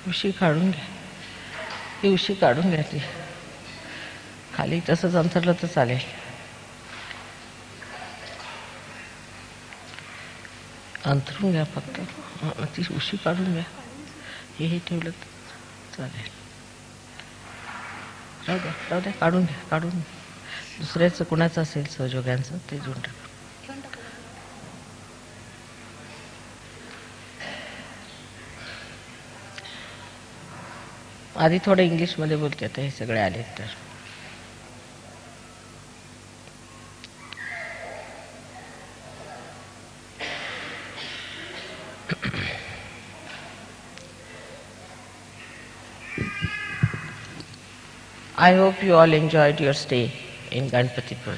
उशी काढून घ्या, ही उशी काढून घ्या. ती खाली तसंच अंथरलं तर चालेल. अंथरून घ्या फक्त. ती उशी काढून घ्या. हे ठेवलं तर चालेल. राहू द्या, काढून घ्या, काढून. दुसऱ्याचं कुणाचं असेल सहयोग्यांचं ते घेऊन टाका. आधी थोडं इंग्लिशमध्ये बोलते आता हे सगळे आले तर. I hope you all enjoyed your stay in Ganpatipur.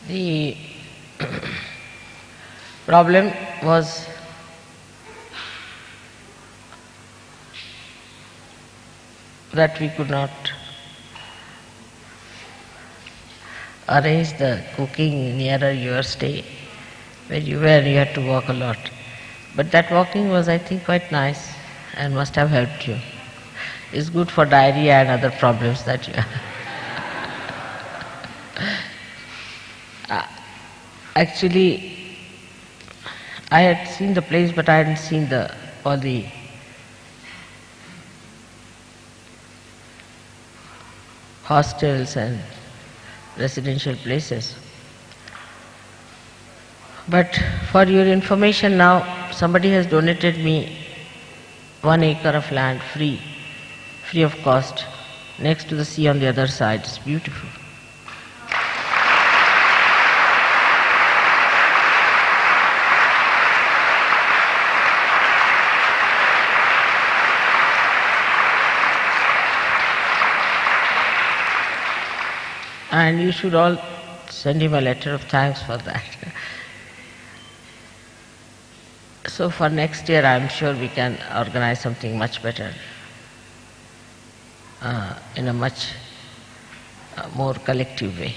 The problem was that we could not arrange the cooking nearer your stay. Where you were, you had to walk a lot. But that walking was, I think, quite nice and must have helped you. It's good for diarrhea and other problems that you have. Actually, I had seen the place, but I hadn't seen all the hostels and residential places. But for your information now, somebody has donated me 1 acre of land free of cost, next to the sea on the other side. It's beautiful. And you should all send him a letter of thanks for that. So for next year, I'm sure we can organize something much better, in a much more collective way.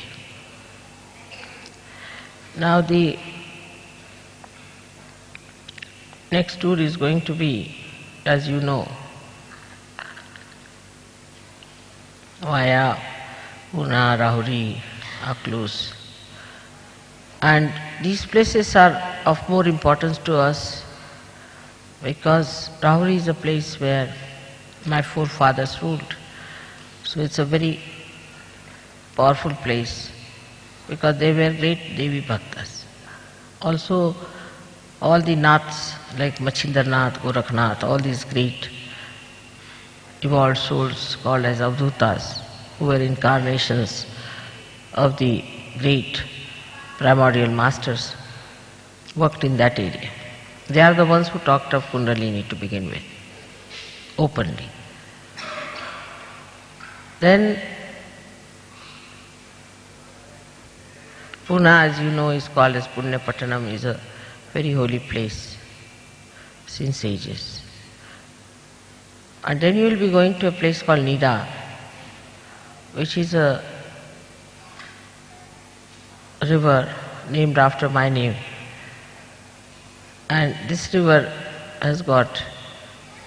Now the next tour is going to be, as you know, via Pune, Rahuri, Aklus. And these places are of more importance to us because Rahuri is a place where my forefathers ruled. So it's a very powerful place because they were great Devi Bhaktas. Also, all the Naths like Machinder Nath, Gorakhnath, all these great evolved souls called as Avdutas, who were incarnations of the great primordial masters, worked in that area. They are the ones who talked of Kundalini to begin with, openly. Then Pune, as you know, is called as Punya Pattanam, is a very holy place since ages. And then you will be going to a place called Nida, which is a river named after my name. And this river has got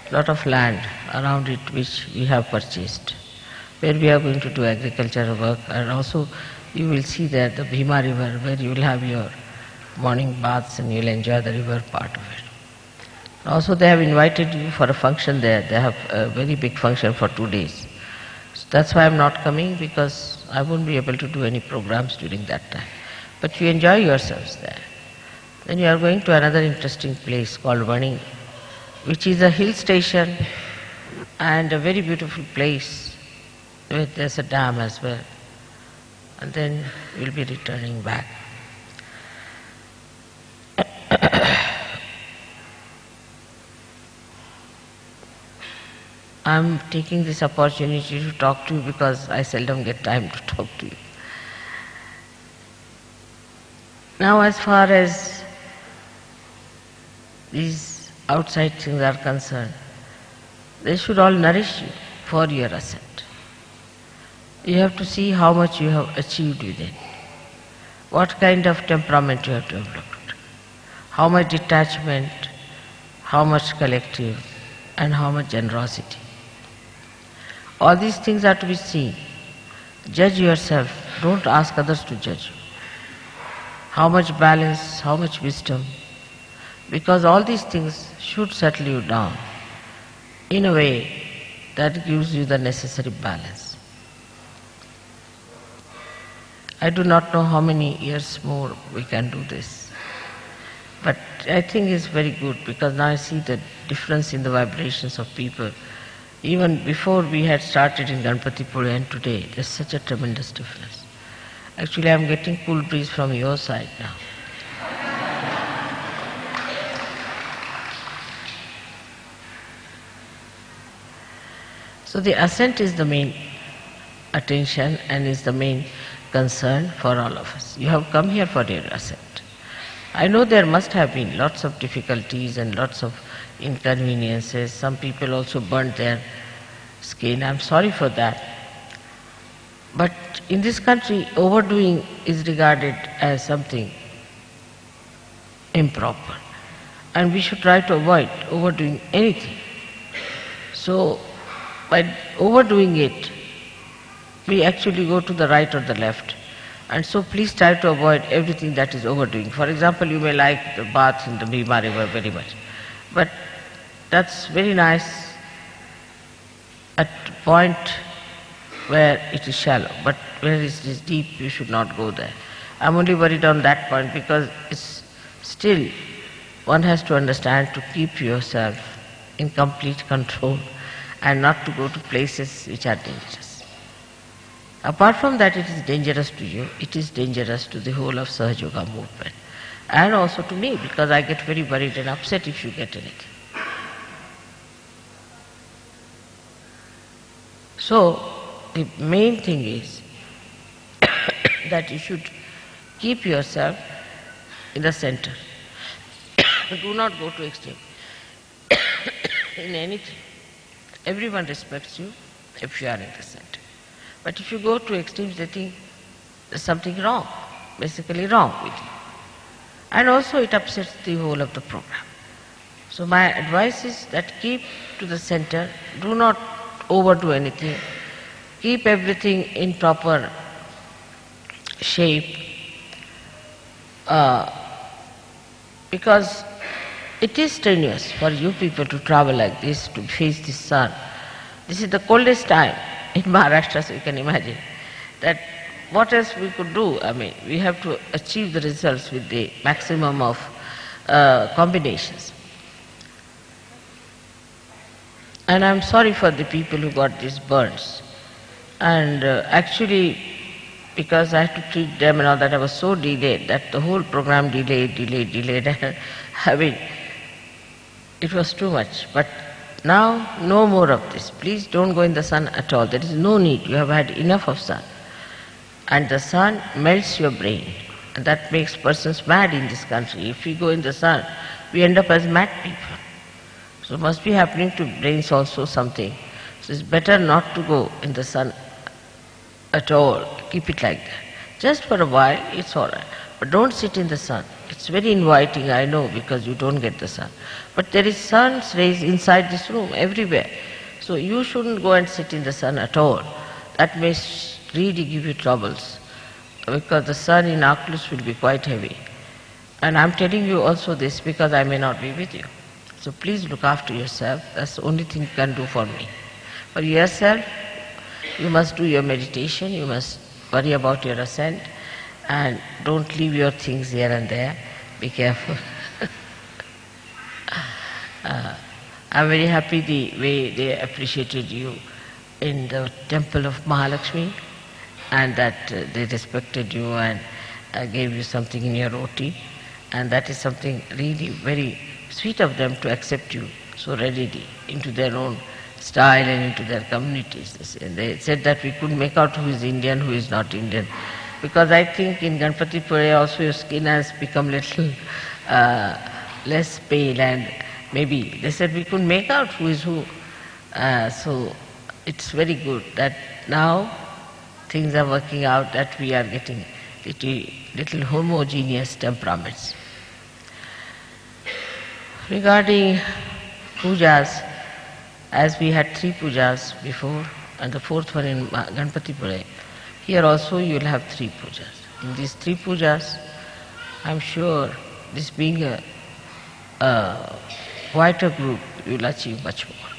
a lot of land around it which we have purchased, where we are going to do agricultural work. And also you will see there the Bhima river, where you will have your morning baths and you will enjoy the river part of it. Also they have invited you for a function there. They have a very big function for 2 days. So that's why I'm not coming, because I won't be able to do any programs during that time. But you enjoy yourselves there. Then you are going to another interesting place called Vani, which is a hill station and a very beautiful place where there's a dam as well. And then we'll be returning back. I'm taking this opportunity to talk to you because I seldom get time to talk to you. Now as far as these outside things are concerned, they should all nourish you for your ascent. You have to see how much you have achieved within, what kind of temperament you have developed, how much detachment, how much collective, and how much generosity. All these things are to be seen. Judge yourself, don't ask others to judge you. How much balance, how much wisdom, because all these things should settle you down in a way that gives you the necessary balance. I do not know how many years more we can do this, but I think it's very good because now I see the difference in the vibrations of people. Even before we had started in Ganpati Puri and today, there's such a tremendous difference. Actually, I'm getting cool breeze from your side now. So the ascent is the main attention and is the main concern for all of us. You have come here for your ascent. I know there must have been lots of difficulties and lots of inconveniences. Some people also burnt their skin. I'm sorry for that. But in this country, overdoing is regarded as something improper. And we should try to avoid overdoing anything. So, by overdoing it, we actually go to the right or the left. And so please try to avoid everything that is overdoing. For example, you may like the bath in the Bhima river very much. But that's very nice at a point where it is shallow. But where it is deep, you should not go there. I'm only worried on that point because it's still, one has to understand to keep yourself in complete control and not to go to places which are dangerous. Apart from that, it is dangerous to you, it is dangerous to the whole of Sahaja Yoga movement. And also to me, because I get very worried and upset if you get anything. So, the main thing is that you should keep yourself in the center. Do not go to extreme in anything. Everyone respects you if you are in the center. But if you go to extremes, they think there's something wrong, basically wrong with you. And also it upsets the whole of the program. So my advice is that keep to the center, do not overdo anything, keep everything in proper shape, because it is strenuous for you people to travel like this, to face the sun. This is the coldest time in Maharashtra, so you can imagine that what else we could do? I mean, we have to achieve the results with the maximum of combinations. And I'm sorry for the people who got these burns. And actually, because I had to treat them and all that, I was so delayed that the whole program delayed. I mean, it was too much. But now, no more of this. Please don't go in the sun at all. There is no need. You have had enough of sun. And the sun melts your brain. And that makes persons mad in this country. If we go in the sun, we end up as mad people. So must be happening to brains also something. So it's better not to go in the sun at all. Keep it like that. Just for a while, it's all right. But don't sit in the sun. It's very inviting, I know, because you don't get the sun. But there is sun's rays inside this room, everywhere. So you shouldn't go and sit in the sun at all. That may really give you troubles, because the sun in Aklus will be quite heavy. And I'm telling you also this because I may not be with you. So please look after yourself. That's the only thing you can do for me. For yourself, you must do your meditation, you must worry about your ascent, and don't leave your things here and there. Be careful. I'm very happy the way they appreciated you in the temple of Mahalakshmi, and that they respected you and gave you something in your roti, and that is something really very sweet of them to accept you so readily into their own style and into their communities. They said that we couldn't make out who is Indian, who is not Indian. Because I think in Ganpati Pure also your skin has become little less pale, and maybe they said we could make out who is who. So it's very good that now things are working out, that we are getting little homogeneous temperaments. Regarding pujas, as we had 3 pujas before and the 4th one in Ganpati Pure, here also you will have 3 pujas. In these 3 pujas, I am sure, this being a wider group, you will achieve much more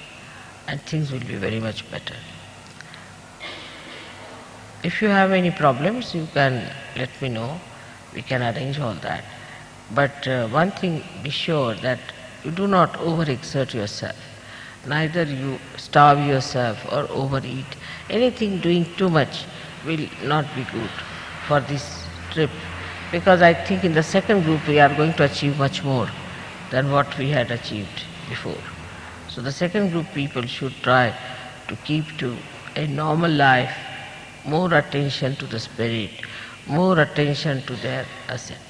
and things will be very much better. If you have any problems, you can let me know. We can arrange all that. But one thing, be sure that you do not overexert yourself. Neither you starve yourself or overeat. Anything doing too much will not be good for this trip, because I think in the second group we are going to achieve much more than what we had achieved before. So the second group people should try to keep to a normal life, more attention to the spirit, more attention to their ascent.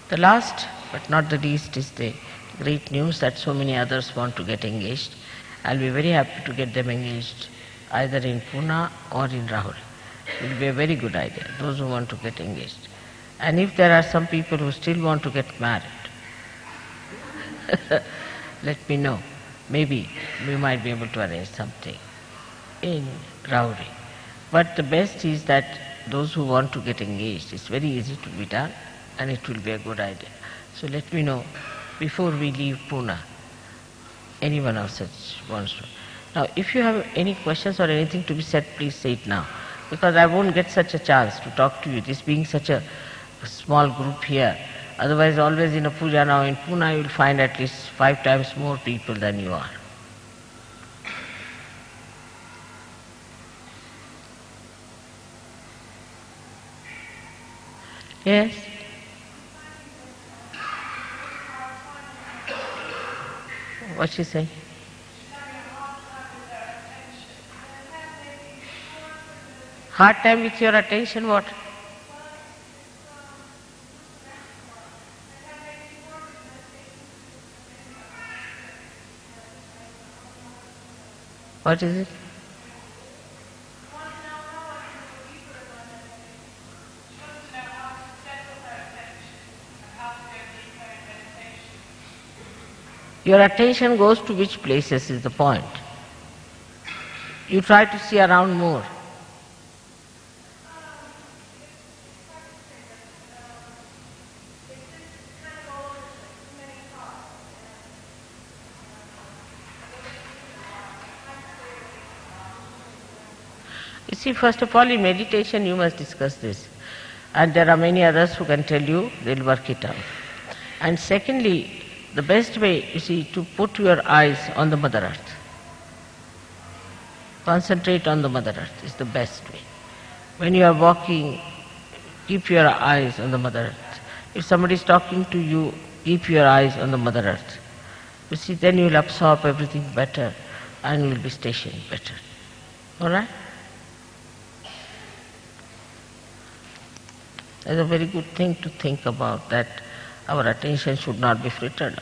The last but not the least is the great news that so many others want to get engaged. I'll be very happy to get them engaged either in Pune or in Rahul. It will be a very good idea, those who want to get engaged. And if there are some people who still want to get married, let me know. Maybe we might be able to arrange something in Rauri. But the best is that those who want to get engaged, it's very easy to be done and it will be a good idea. So let me know before we leave Pune, anyone of such wants to. Now if you have any questions or anything to be said, please say it now, because I won't get such a chance to talk to you, this being such a small group here. Otherwise always in a puja now in Pune you will find at least 5 times more people than you are. Yes? What she say? Hard time with your attention, what? What is it? Your attention goes to which places is the point. You try to see around more. You see, first of all, in meditation you must discuss this. And there are many others who can tell you, they'll work it out. And secondly, the best way, you see, to put your eyes on the Mother Earth. Concentrate on the Mother Earth is the best way. When you are walking, keep your eyes on the Mother Earth. If somebody is talking to you, keep your eyes on the Mother Earth. You see, then you will absorb everything better and you will be stationed better. All right? That's a very good thing to think about, that our attention should not be frittered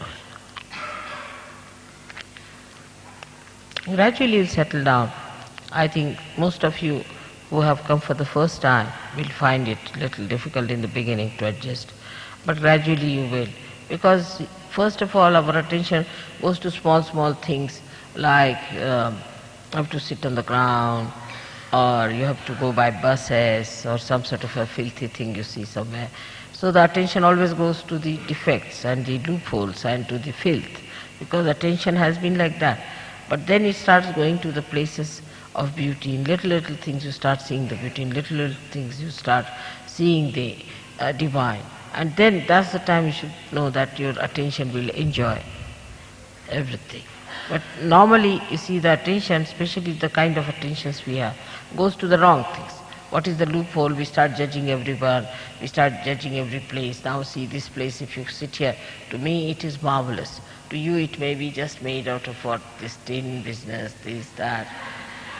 away. Gradually you'll settle down. I think most of you who have come for the first time will find it a little difficult in the beginning to adjust. But gradually you will. Because first of all our attention goes to small things like you have to sit on the ground, or you have to go by buses, or some sort of a filthy thing you see somewhere. So the attention always goes to the defects and the loopholes and to the filth, because attention has been like that. But then it starts going to the places of beauty. In little things you start seeing the beauty. In little things you start seeing the divine. And then that's the time you should know that your attention will enjoy everything. But normally you see the attention, especially the kind of attentions we have, goes to the wrong things. What is the loophole? We start judging everyone, we start judging every place. Now see this place, if you sit here, to me it is marvelous. To you it may be just made out of what, this tin business, this, that,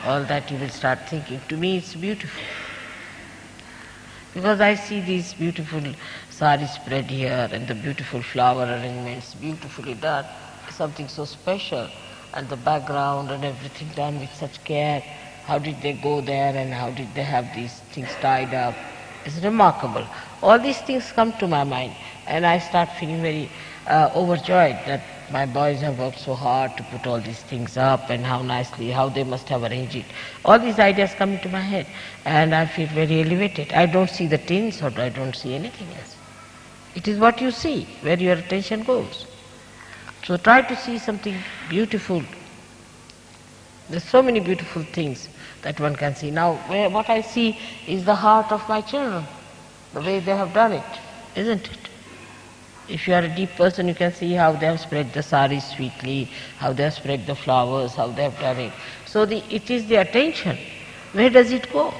all that you will start thinking. To me it's beautiful. Because I see these beautiful saris spread here and the beautiful flower arrangements beautifully done, something so special, and the background and everything done with such care. How did they go there and how did they have these things tied up? It's remarkable. All these things come to my mind and I start feeling very overjoyed that my boys have worked so hard to put all these things up and how nicely, how they must have arranged it. All these ideas come into my head and I feel very elevated. I don't see the tins or I don't see anything else. It is what you see, where your attention goes. So try to see something beautiful. There's so many beautiful things that one can see. Now, what I see is the heart of my children, the way they have done it, isn't it? If you are a deep person, you can see how they have spread the saris sweetly, how they have spread the flowers, how they have done it. So it is the attention. Where does it go?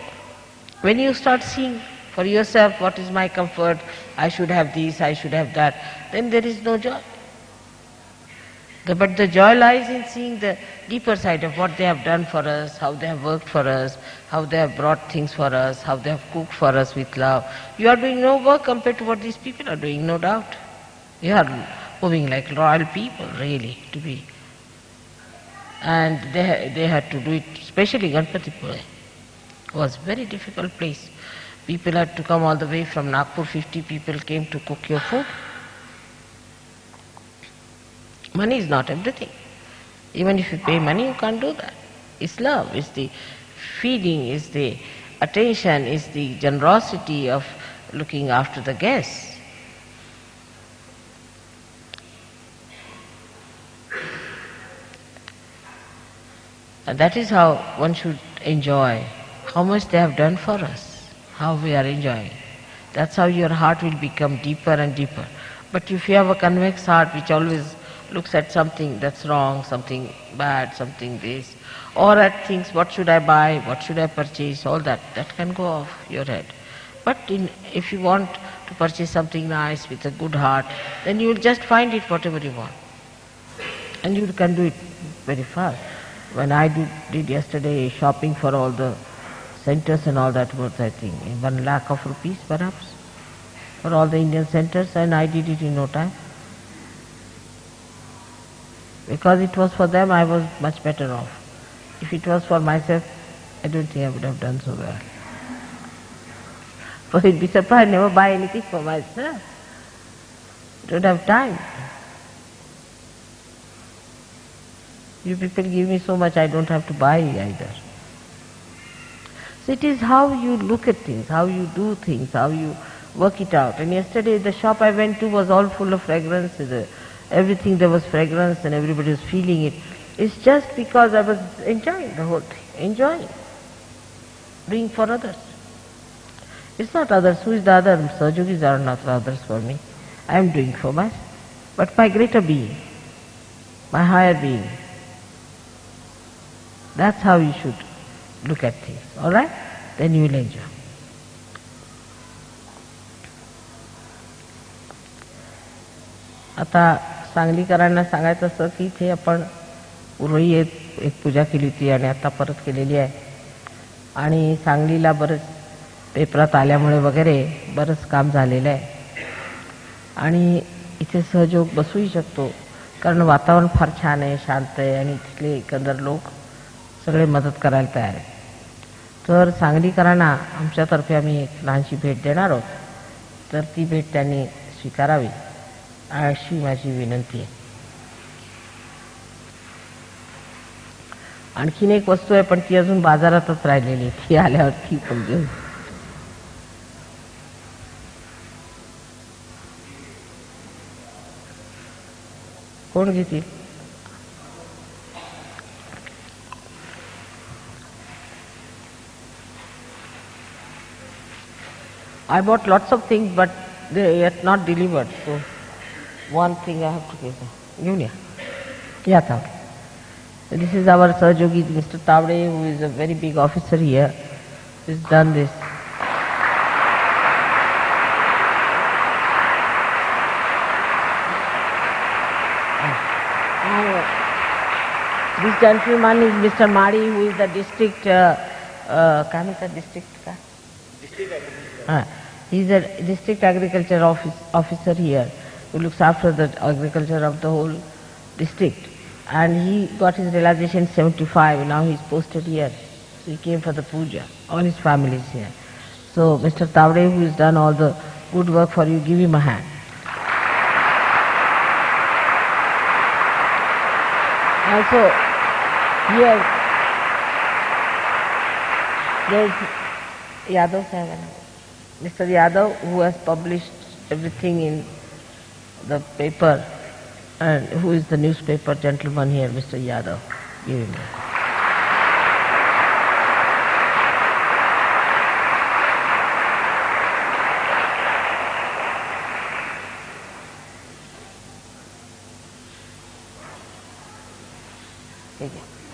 When you start seeing for yourself what is my comfort, I should have this, I should have that, then there is no joy. But the joy lies in seeing the deeper side of what they have done for us, how they have worked for us, how they have brought things for us, how they have cooked for us with love. You are doing no work compared to what these people are doing, no doubt. You are moving like royal people, really, to be. And they had to do it, especially Ganpatipura. It was a very difficult place. People had to come all the way from Nagpur, 50 people came to cook your food. Money is not everything. Even if you pay money, you can't do that. It's love, it's the feeding, it's the attention, it's the generosity of looking after the guests. And that is how one should enjoy how much they have done for us, how we are enjoying. That's how your heart will become deeper and deeper. But if you have a convex heart which always looks at something that's wrong, something bad, something this, or at things, what should I buy, what should I purchase, all that can go off your head. But if you want to purchase something nice with a good heart, then you will just find it whatever you want. And you can do it very fast. When I did yesterday shopping for all the centers and all that was, I think, 1 lakh of rupees perhaps, for all the Indian centers, and I did it in no time. Because it was for them, I was much better off. If it was for myself, I don't think I would have done so well. For you'd be surprised, I never buy anything for myself. I don't have time. You people give me so much, I don't have to buy either. So it is how you look at things, how you do things, how you work it out. And yesterday the shop I went to was all full of fragrance. Everything there was fragrance and everybody was feeling it. It's just because I was enjoying the whole thing, enjoying, doing for others. It's not others. Who is the other? Sahajogis are not others for me. I am doing for myself. But my greater being, my higher being. That's how you should look at things. Alright? Then you will enjoy. आता सांगलीकरांना सांगायचं असं की इथे आपण पूर्वी एक पूजा केली होती आणि आता परत केलेली आहे. आणि सांगलीला बरंच पेपरात आल्यामुळे वगैरे बरंच काम झालेलं आहे. आणि इथे सहयोग बसूही शकतो कारण वातावरण फार छान आहे, शांत आहे आणि तिथले एकंदर लोक सगळे मदत करायला तयार आहेत. तर सांगलीकरांना आमच्यातर्फे आम्ही एक लहानशी भेट देणार आहोत. तर ती भेट त्यांनी स्वीकारावी अशी माझी विनंती आहे. आणखीन एक वस्तू आहे पण ती अजून बाजारातच राहिलेली, ती आल्यावर ती पण घेऊ. कोण घेतील? I bought lots of things but they are yet not delivered. So one thing I have to give them. Julia. Yeah, Tavde. This is our Sahajogi, Mr. Tavde, who is a very big officer here. He's done this. This gentleman is Mr. Madi, who is the district, district He is a district agriculture officer here who looks after the agriculture of the whole district. And he got his realization 75, now he is posted here. So he came for the puja. All his family is here. So Mr. Tavde, who has done all the good work for you, give him a hand. Also, here there is Yadav Sahib, Mr. Yadav, who has published everything in the paper, and who is the newspaper gentleman here, Mr. Yadav. Give him a hand.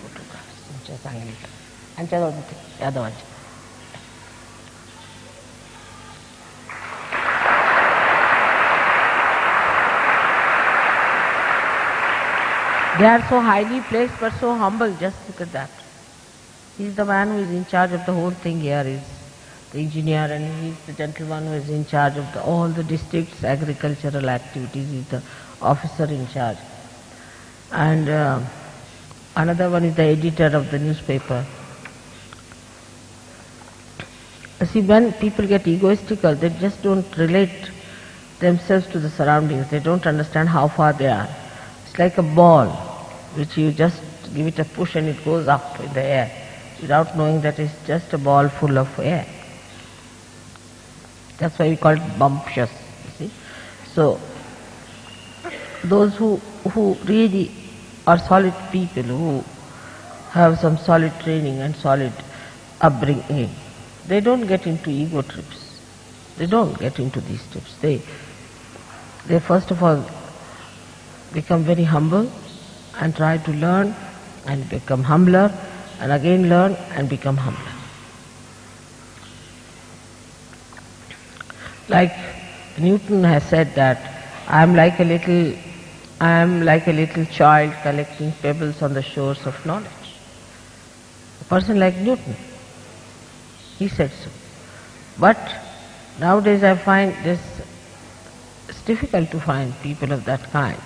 Photographs तुमच्या सांगितलं आमच्या यादवांच्या. They are so highly placed but so humble. Just look at that. He is the man who is in charge of the whole thing here. He is the engineer, and he is the gentleman who is in charge of all the district's agricultural activities. He is the officer in charge. And another one is the editor of the newspaper. See, when people get egoistical, they just don't relate themselves to the surroundings. They don't understand how far they are. It's like a ball which you just give it a push and it goes up in the air without knowing that it's just a ball full of air. That's why we call it bumptious, you see. So, those who really are solid people, who have some solid training and solid upbringing, they don't get into ego trips. They don't get into these trips. They first of all become very humble and try to learn and become humbler, and again learn and become humbler. Like Newton has said that I am like a little child collecting pebbles on the shores of knowledge. A person like Newton, he said so. But nowadays I find it's difficult to find people of that kind.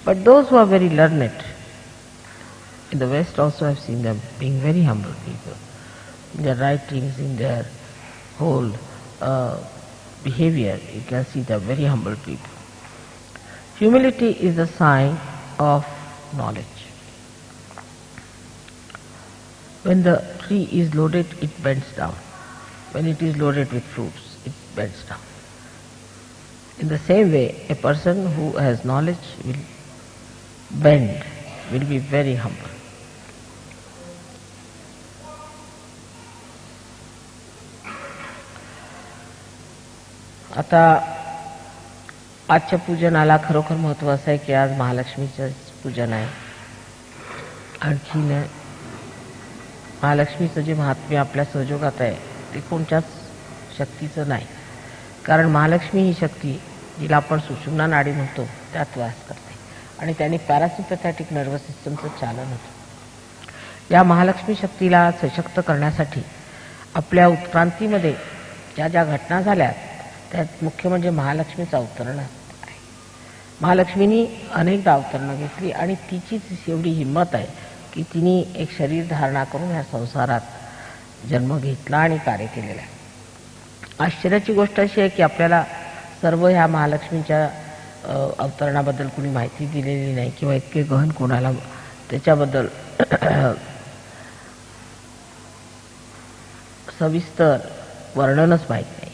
But those who are very learned, in the West also I've seen them being very humble people. In their writings, in their whole behavior, you can see they're very humble people. Humility is a sign of knowledge. When the tree is loaded, it bends down. When it is loaded with fruits, it bends down. In the same way, a person who has knowledge will bend, will be very humble. आता आजच्या पूजनाला खरोखर महत्त्व असं आहे की आज महालक्ष्मीचं पूजन आहे. आणखीन महालक्ष्मीचं जे महात्म्य आपल्या सहयोगात आहे ते कोणत्याच शक्तीचं नाही. कारण महालक्ष्मी ही शक्ती जिला आपण सुषुम्ना नाडी म्हणतो त्यात वास करते आणि त्याने पॅरासिम्पॅथॅटिक नर्वस सिस्टमचं चालन होतं. या महालक्ष्मी शक्तीला सशक्त करण्यासाठी आपल्या उत्क्रांतीमध्ये ज्या ज्या घटना झाल्या त्यात मुख्य म्हणजे महालक्ष्मीचं अवतरण आहे. महालक्ष्मीनी अनेकदा अवतरणं घेतली आणि तिचीच एवढी हिंमत आहे की तिने एक शरीर धारणा करून ह्या संसारात जन्म घेतला आणि कार्य केलेलं आहे. आश्चर्याची गोष्ट अशी आहे की आपल्याला सर्व ह्या महालक्ष्मीच्या अवतरणाबद्दल कोणी माहिती दिलेली नाही किंवा इतके गहन कोणाला त्याच्याबद्दल सविस्तर वर्णनच माहीत नाही.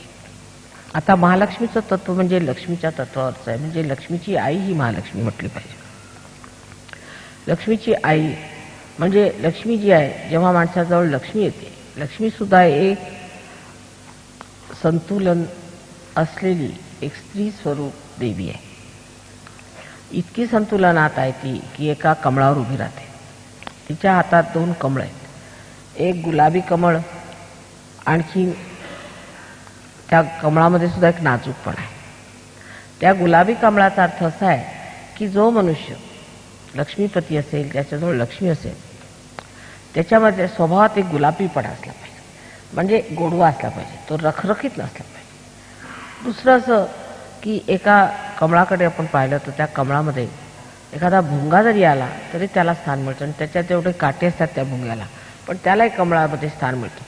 आता महालक्ष्मीचं तत्व म्हणजे लक्ष्मीच्या तत्वावरचं आहे. म्हणजे लक्ष्मीची आई ही महालक्ष्मी म्हटली पाहिजे. लक्ष्मीची आई म्हणजे लक्ष्मी जी आहे, जेव्हा माणसाजवळ लक्ष्मी येते, लक्ष्मी सुद्धा एक संतुलन असलेली एक स्त्री स्वरूप देवी आहे. इतकी संतुलनात आहे ती की एका कमळावर उभी राहते. तिच्या हातात 2 कमळ आहेत. एक गुलाबी कमळ, आणखी त्या कमळामध्ये सुद्धा एक नाजूकपण आहे. त्या गुलाबी कमळाचा अर्थ असा आहे की जो मनुष्य लक्ष्मीपती असेल, ज्याच्याजवळ लक्ष्मी असेल, त्याच्यामध्ये स्वभावात एक गुलाबीपणा असला पाहिजे. म्हणजे गोडवा असला पाहिजे, तो रखरखीत नसला पाहिजे. दुसरं असं की एका कमळाकडे आपण पाहिलं तर त्या कमळामध्ये एखादा भुंगा जरी आला तरी त्याला स्थान मिळतं आणि त्याच्यात एवढे काटे असतात त्या भुंग्याला, पण त्यालाही कमळामध्ये स्थान मिळतं,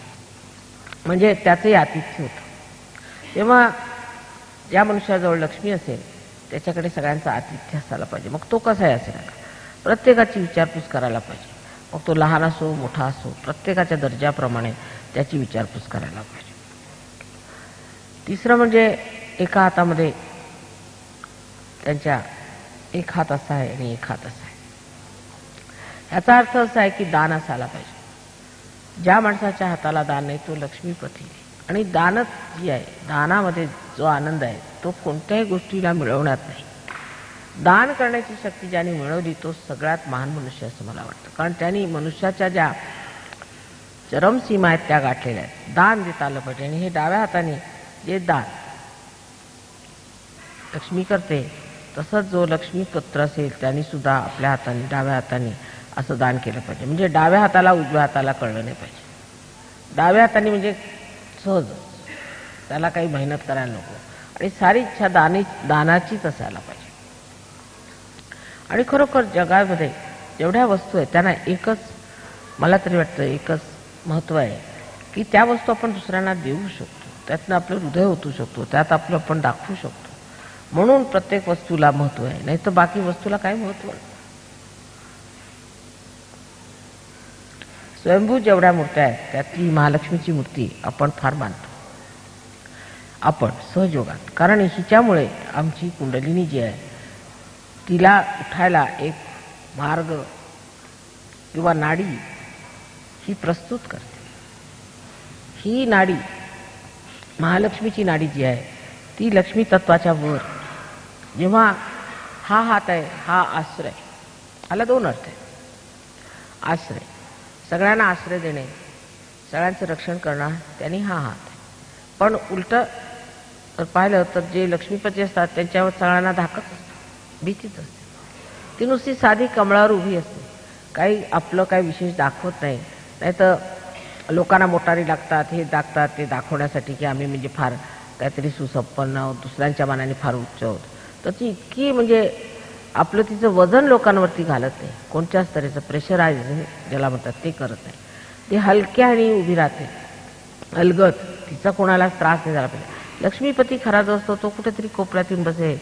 म्हणजे त्याचंही आतिथ्य होतं. तेव्हा ज्या मनुष्याजवळ लक्ष्मी असेल त्याच्याकडे सगळ्यांचं आतिथ्य असायला पाहिजे. मग तो कसाही असेल, प्रत्येकाची विचारपूस करायला पाहिजे. मग तो लहान असो मोठा असो, प्रत्येकाच्या दर्जाप्रमाणे त्याची विचारपूस करायला पाहिजे. तिसरं म्हणजे एका हातामध्ये त्यांच्या एक हात असा आहे आणि एक हात असा आहे. याचा अर्थ असा आहे की दान असायला पाहिजे. ज्या माणसाच्या हाताला दान नाही तो लक्ष्मीपती. आणि दानच जी आहे, दानामध्ये जो आनंद आहे तो कोणत्याही गोष्टीला मिळवण्यात नाही. दान करण्याची शक्ती ज्याने मिळवली तो सगळ्यात महान मनुष्य असं मला वाटतं. कारण त्यांनी मनुष्याच्या ज्या चरमसीमा आहेत त्या गाठलेल्या आहेत. दान देता आलं पाहिजे. आणि हे डाव्या हाताने जे दान लक्ष्मी करते, तसंच जो लक्ष्मीपुत्र असेल त्यांनी सुद्धा आपल्या हाताने डाव्या हाताने असं दान केलं पाहिजे. म्हणजे डाव्या हाताला उजव्या हाताला कळलं नाही पाहिजे. डाव्या हाताने म्हणजे सहज, त्याला काही मेहनत करायला नको. आणि सारी इच्छा दानाचीच असायला पाहिजे. आणि खरोखर जगामध्ये जेवढ्या वस्तू आहेत त्यांना एकच, मला तरी वाटतं एकच महत्त्व आहे की त्या वस्तू आपण दुसऱ्यांना देऊ शकतो, त्यातनं आपलं हृदय ओतू शकतो, त्यात आपलं आपण दाखवू शकतो. म्हणून प्रत्येक वस्तूला महत्त्व आहे, नाही तर बाकी वस्तूला काय महत्त्व. स्वयंभू जेवढ्या मूर्त्या आहेत त्यातली महालक्ष्मीची मूर्ती आपण फार मानतो आपण सहयोगात. कारण हिच्यामुळे आमची कुंडलिनी जी आहे तिला उठायला एक मार्ग किंवा नाडी ही प्रस्तुत करते. ही नाडी, महालक्ष्मीची नाडी जी आहे ती लक्ष्मी तत्वाच्या वर. जेव्हा हा हात आहे हा आश्रय, ह्याला दोन अर्थ आहे. आश्रय, सगळ्यांना आश्रय देणे, सगळ्यांचं रक्षण करणं, त्यांनी हा हात आहे. पण उलट पाहिलं तर जे लक्ष्मीपती असतात त्यांच्यावर सगळ्यांना धाकच असतं, भीतीच असते. ती नुसती साधी कमळावर उभी असते, काही आपलं काही विशेष दाखवत नाही. नाही तर लोकांना मोटारी लागतात, हे दाखतात ते दाखवण्यासाठी की आम्ही म्हणजे फार काहीतरी सुसंपन्न आहोत, दुसऱ्यांच्या मानाने फार उच्च आहोत. तर ती इतकी म्हणजे आपलं तिचं वजन लोकांवरती घालत नाही, कोणत्याच तऱ्हेचं प्रेशरायझ ज्याला म्हणतात ते करत नाही. ती हलक्याने उभी राहते, अलगद, तिचा कोणाला त्रास नाही झाला पाहिजे. लक्ष्मीपती खरा जो असतो तो कुठेतरी कोपऱ्यात येऊन बसेल,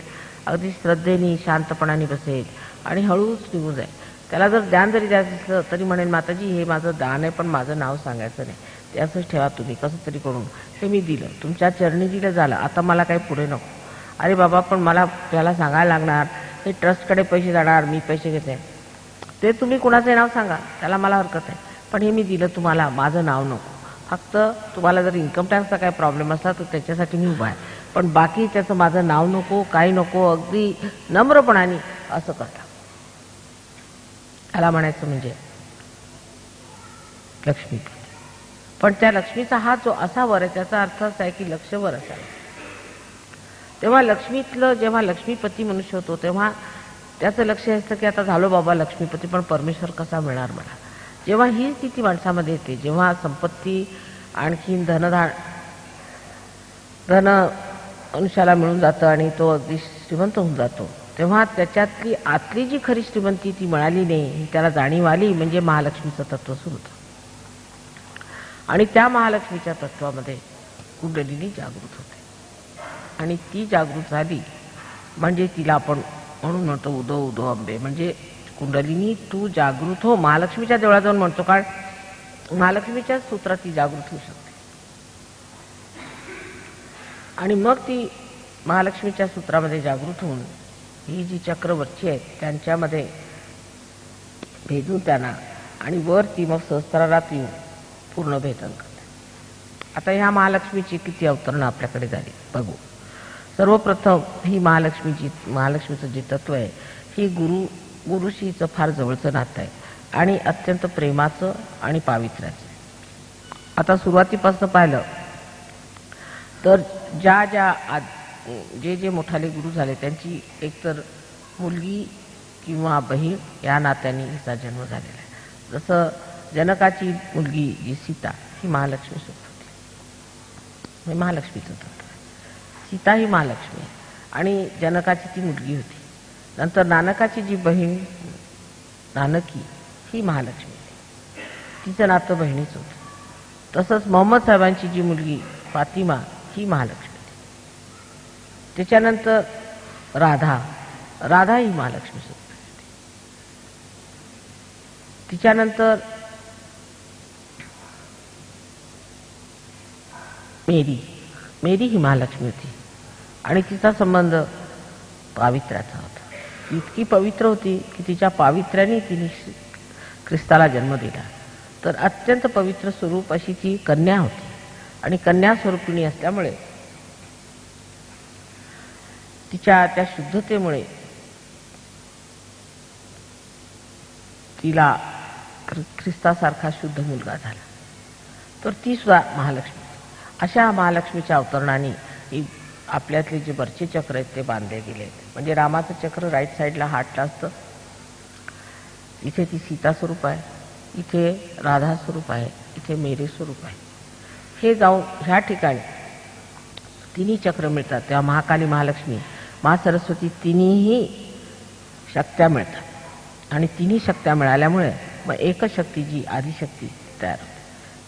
अगदी श्रद्धेने शांतपणाने बसेल आणि हळूच निघून जाईल. त्याला जर दान जरी द्यायचं असलं तरी म्हणेल माताजी हे माझं दान आहे पण माझं नाव सांगायचं नाही, ते असंच ठेवा तुम्ही कसं तरी करून, हे मी दिलं तुमच्या चरणी दिलं झालं, आता मला काही पुढे नको. अरे बाबा पण मला त्याला सांगायला लागणार, हे ट्रस्टकडे पैसे जाणार, मी पैसे घेते, ते तुम्ही कुणाचे नाव सांगा, त्याला मला हरकत आहे, पण हे मी दिलं तुम्हाला, माझं नाव नको. फक्त तुम्हाला जर इन्कम टॅक्सचा काय प्रॉब्लेम असला तर त्याच्यासाठी मी उभा आहे, पण बाकी त्याचं माझं नाव नको, काही नको. अगदी नम्रपणाने असं करता. त्याला म्हणायचं म्हणजे लक्ष्मीपती. पण त्या लक्ष्मीचा हात जो असा वर आहे त्याचा अर्थ असा आहे की लक्ष वर असावं. तेव्हा लक्ष्मीतलं जेव्हा लक्ष्मीपती मनुष्य होतो तेव्हा त्याचं लक्ष असतं की आता झालो बाबा लक्ष्मीपती, पण परमेश्वर कसा मिळणार मला. जेव्हा ही स्थिती माणसामध्ये येते, जेव्हा संपत्ती आणखीन धन मनुष्याला मिळून जातं आणि तो अगदी श्रीमंत होऊन जातो, तेव्हा त्याच्यातली आतली जी खरी श्रीमंती ती मिळाली नाही ही त्याला जाणीव आली, म्हणजे महालक्ष्मीचं तत्व सुरू होतं. आणि त्या महालक्ष्मीच्या तत्वामध्ये कुंडलिनी जागृत होते. आणि ती जागृत झाली म्हणजे तिला आपण म्हणून म्हणतो उदो उदो अंबे, म्हणजे कुंडलिनी तू जागृत हो. महालक्ष्मीच्या देवळात जाऊन म्हणतो, कारण महालक्ष्मीच्या सूत्रात ती जागृत होऊ शकते. आणि मग ती महालक्ष्मीच्या सूत्रामध्ये जागृत होऊन ही जी चक्रवर्ती आहेत त्यांच्यामध्ये भेदून त्यांना, आणि वर ती मग सहस्त्रारात येऊन पूर्ण भेदन करते. आता ह्या महालक्ष्मीची किती अवतरणं आपल्याकडे झाली बघू. सर्वप्रथम ही महालक्ष्मीचं जे तत्व आहे ही गुरुशीचं फार जवळचं नातं आहे आणि अत्यंत प्रेमाचं आणि पावित्र्याचं. आता सुरुवातीपासून पाहिलं तर जे मोठाले गुरु झाले त्यांची एकतर मुलगी किंवा बहीण या नात्याने हिचा जन्म झालेला आहे. जसं जनकाची मुलगी जी सीता ही महालक्ष्मी सुद्धा होती, हे महालक्ष्मीचं तत्व. सीता ही महालक्ष्मी आणि जनकाची ती मुलगी होती. नंतर नानकाची जी बहीण नानकी ही महालक्ष्मी होती, तिचं नातं बहिणीच होतं. तसंच मोहम्मद साहेबांची जी मुलगी फातिमा ही महालक्ष्मी होती. त्याच्यानंतर राधा ही महालक्ष्मी होती. तिच्यानंतर मेरी ही महालक्ष्मी होती आणि तिचा संबंध पावित्र्याचा होता. ती इतकी पवित्र होती की तिच्या पावित्र्याने तिने ख्रिस्ताला जन्म दिला. तर अत्यंत पवित्र स्वरूप अशी ती कन्या होती आणि कन्या स्वरूपिणी असल्यामुळे तिच्या त्या शुद्धतेमुळे तिला ख्रिस्तासारखा शुद्ध मुलगा झाला. तर ती सुद्धा महालक्ष्मी. अशा महालक्ष्मीच्या अवतरणाने आपल्यातले जे वरचे चक्र आहेत ते बांधले गेले. म्हणजे रामाचं चक्र राईट साईडला हार्टला असतं. इथे ती सीता स्वरूप आहे, इथे राधा स्वरूप आहे, इथे मेरी स्वरूप आहे. हे जाऊन ह्या ठिकाणी तिन्ही चक्र मिळतात तेव्हा महाकाली, महालक्ष्मी, महासरस्वती तिन्हीही शक्त्या मिळतात आणि तिन्ही शक्त्या मिळाल्यामुळे मग एकच शक्ती जी आदिशक्ती तयार होते.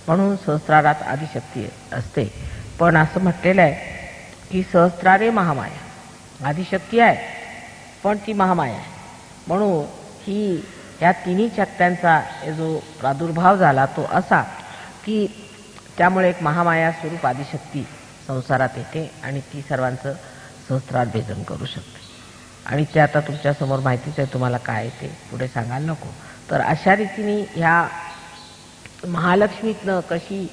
म्हणून सहस्रारात आदिशक्ती असते. पण असं म्हटलेलं आहे की सहस्रारे महामाया, आदिशक्ती आहे पण ती महामाया आहे. म्हणून ही या तिन्ही शक्त्यांचा जो प्रादुर्भाव झाला तो असा की त्यामुळे एक महामाया स्वरूप आदिशक्ती संसारात येते आणि ती सर्वांचं सहस्रार भेदन करू शकते. आणि ते आता तुमच्या समोर माहितीच आहे तुम्हाला काय ते पुढे सांगायला नको. तर अशा रीतीने ह्या महालक्ष्मीतनं कशी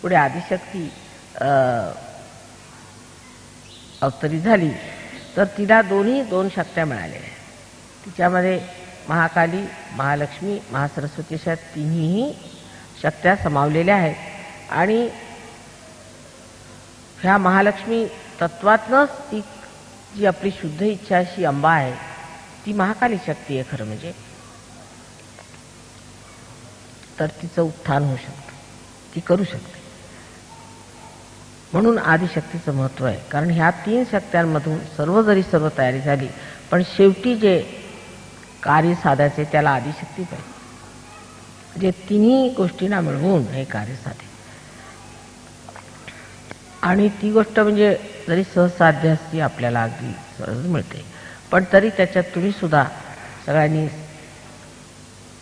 पुढे आदिशक्ती अवतरित झाली तर तिला दोन शक्त्या मिळाल्या. तिच्यामध्ये महाकाली, महालक्ष्मी, महासरस्वती अशा तिन्ही शक्त्या समावलेल्या आहेत. आणि ह्या महालक्ष्मी तत्वातनंच ती जी आपली शुद्ध इच्छा अशी अंबा आहे ती महाकाली शक्ती आहे खरं म्हणजे. तर तिचं उत्थान होऊ शकतं, ती करू शकते. म्हणून आदिशक्तीचं महत्त्व आहे. कारण ह्या तीन शक्त्यांमधून सर्व तयारी झाली पण शेवटी जे कार्य साधायचे त्याला आदिशक्ती पाहिजे. म्हणजे तिन्ही गोष्टींना मिळवून हे कार्य साधे. आणि ती गोष्ट म्हणजे जरी सहसाध्य असती आपल्याला अगदी सहज मिळते पण तरी त्याच्यात तुम्ही सुद्धा सगळ्यांनी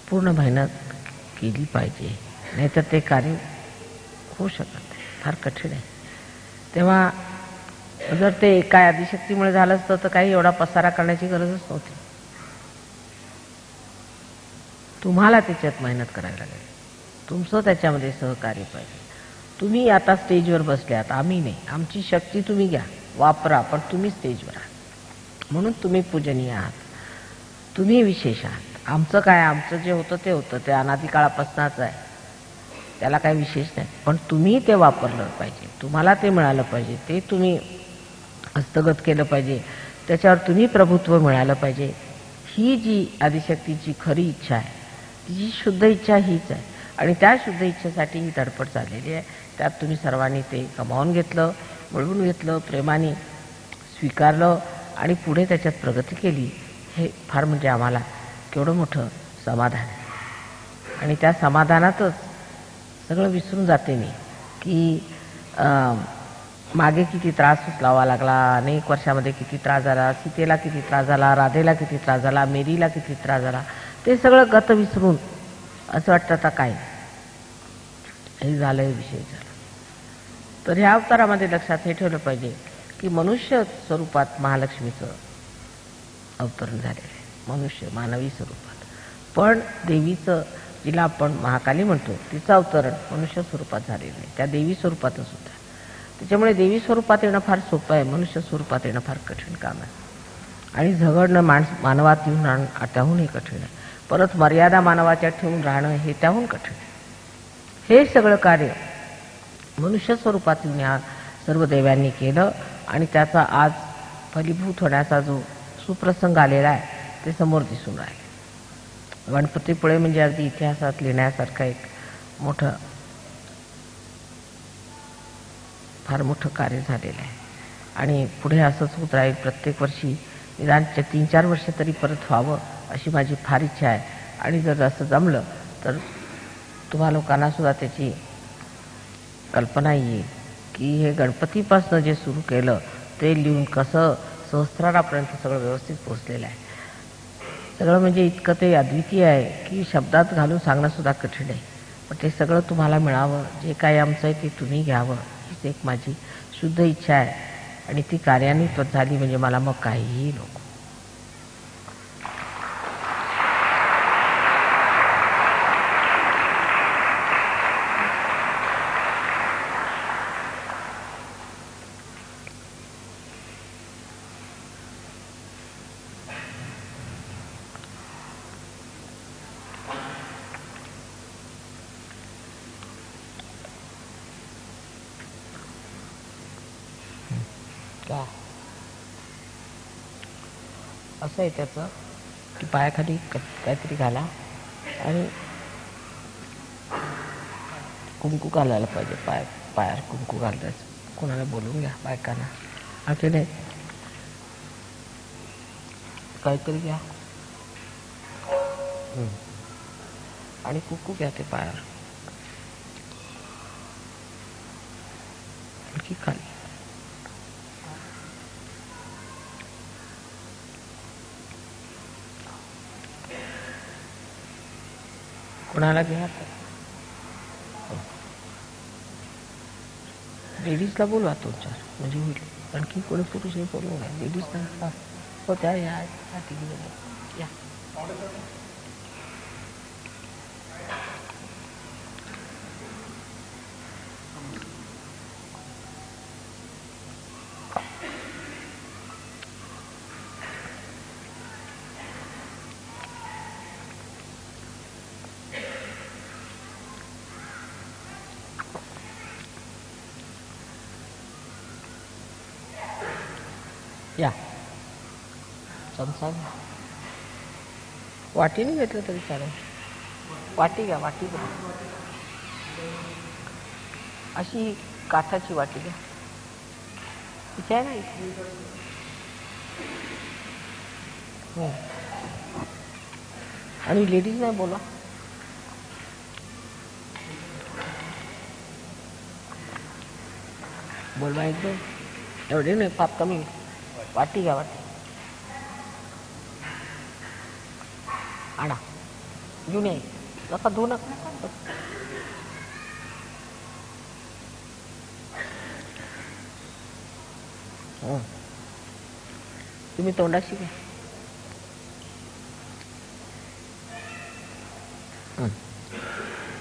पूर्ण मेहनत केली पाहिजे, नाहीतर ते कार्य होऊ शकत नाही, फार कठीण आहे. तेव्हा जर ते एका आदिशक्तीमुळे झालं असतं तर काही एवढा पसारा करण्याची गरजच नव्हती. तुम्हाला त्याच्यात मेहनत करायला लागेल, तुमचं त्याच्यामध्ये सहकार्य पाहिजे. तुम्ही आता स्टेजवर बसल्यात, आम्ही नाही. आमची शक्ती तुम्ही घ्या, वापरा, पण तुम्ही स्टेजवर आहात म्हणून तुम्ही पूजनीय आहात, तुम्ही विशेष आहात. आमचं काय, आमचं जे होतं ते होतं, ते अनादिकाळापासूनच आहे, त्याला काही विशेष नाही. पण तुम्ही ते वापरलं पाहिजे, तुम्हाला ते मिळालं पाहिजे, ते तुम्ही हस्तगत केलं पाहिजे, त्याच्यावर तुम्ही प्रभुत्व मिळालं पाहिजे. ही जी आदिशक्तीची खरी इच्छा आहे, तिची शुद्ध इच्छा हीच आहे. आणि त्या शुद्ध इच्छेसाठी ही धडपड चाललेली आहे. त्यात तुम्ही सर्वांनी ते कमावून घेतलं, मिळवून घेतलं, प्रेमाने स्वीकारलं आणि पुढे त्याच्यात प्रगती केली. हे फार म्हणजे आम्हाला केवढं मोठं समाधान आहे. आणि त्या समाधानातच सगळं विसरून जाते मी की मागे किती त्रास उचलावा लागला, अनेक वर्षामध्ये किती त्रास झाला, सीतेला किती त्रास झाला, राधेला किती त्रास झाला, मेरीला किती त्रास झाला, ते सगळं गत विसरून असं वाटतं आता काय हे झालं, हे विषय झाला. तर ह्या अवतारामध्ये लक्षात हे ठेवलं पाहिजे की मनुष्य स्वरूपात महालक्ष्मीचं अवतरण झालेलं आहे, मनुष्य मानवी स्वरूपात. पण देवीचं, जिला आपण महाकाली म्हणतो, तिचं अवतरण मनुष्य स्वरूपात झालेलं नाही, त्या देवी स्वरूपातच होत्या. त्याच्यामुळे देवी स्वरूपात येणं फार सोपं आहे, मनुष्य स्वरूपात येणं फार कठीण काम आहे. आणि झगडणं मानवात येऊन राहणं त्याहूनही कठीण आहे. परत मर्यादा मानवाच्या ठेवून राहणं हे त्याहून कठीण आहे. हे सगळं कार्य मनुष्य स्वरूपात येऊन या सर्व देवांनी केलं आणि त्याचा आज फलीभूत होण्याचा जो सुप्रसंग आलेला आहे ते समोर दिसून राहिले. गणपतीपुळे म्हणजे अगदी इतिहासात लिहिण्यासारखं एक फार मोठं कार्य झालेलं आहे. आणि पुढे असंच होत राहील. प्रत्येक वर्षी निदान 3-4 वर्ष तरी परत व्हावं अशी माझी फार इच्छा आहे. आणि जर असं जमलं तर तुम्हा लोकांना सुद्धा त्याची कल्पना येईल की हे गणपतीपासून जे सुरू केलं ते लिहून कसं सहस्रारापर्यंत सगळं व्यवस्थित पोचलेलं आहे. सगळं म्हणजे इतकं ते अद्वितीय आहे की शब्दात घालून सांगणं सुद्धा कठीण आहे. पण ते सगळं तुम्हाला मिळावं, जे काही आमचं आहे ते तुम्ही घ्यावं हीच एक माझी शुद्ध इच्छा आहे. आणि ती कार्यान्वित झाली म्हणजे मला मग काहीही नको. का असं आहे त्याचं की पायाखाली काहीतरी घाला आणि कुंकू घालायला पाहिजे. पायावर कुंकू घालायचं. कोणाला बोलून घ्या बायकांना. आणखी नाही काहीतरी घ्या आणि कुंकू घ्या ते पायावर. आणखी खाली कोणाला घ्या. लेडीजला बोलवा 2-4 म्हणजे होईल. आणखी कोणी पुरुषही बोलवू नये. लेडीज नाही हो त्या या या. या चमचा वाटीने घेतलं तरी चालेल. वाटी घ्या. वाटी घ्या अशी काठाची वाटी घ्या. इथे आहे ना. आणि लेडीज नाही बोला. बोलवा एकदम एवढे नाही पाप कमी. वाटी घ्या. वाटी आणा. जुने नका धुऊ नका. तुम्ही तोंडाशी घ्या.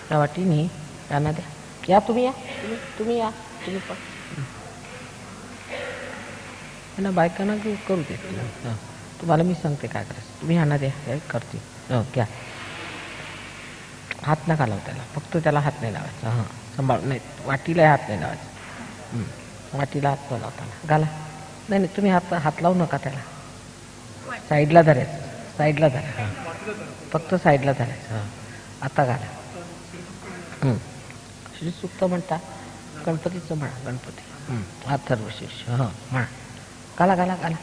त्या वाटीने त्यांना द्या. या तुम्ही या. तुम्ही या. तुम्ही पण त्यांना बायकांना करू दे. तुम्हाला मी सांगते काय करायचं. तुम्ही ह्यांना द्या. काय करते घ्या. हात नका लावू त्याला. फक्त त्याला हात नाही लावायचा. हां सांभाळ. नाही वाटीला हात नाही लावायचा. वाटीला हात न लावताना घाला. नाही नाही तुम्ही हात लावू नका त्याला. साईडला धरायचं. साईडला धरा. हां फक्त साईडला धरायचं. हां आता घाला. श्री सुक्त म्हणता. गणपतीचं म्हणा. गणपती अथर्व शीर्ष. हां म्हणा. घाला घाला घाला.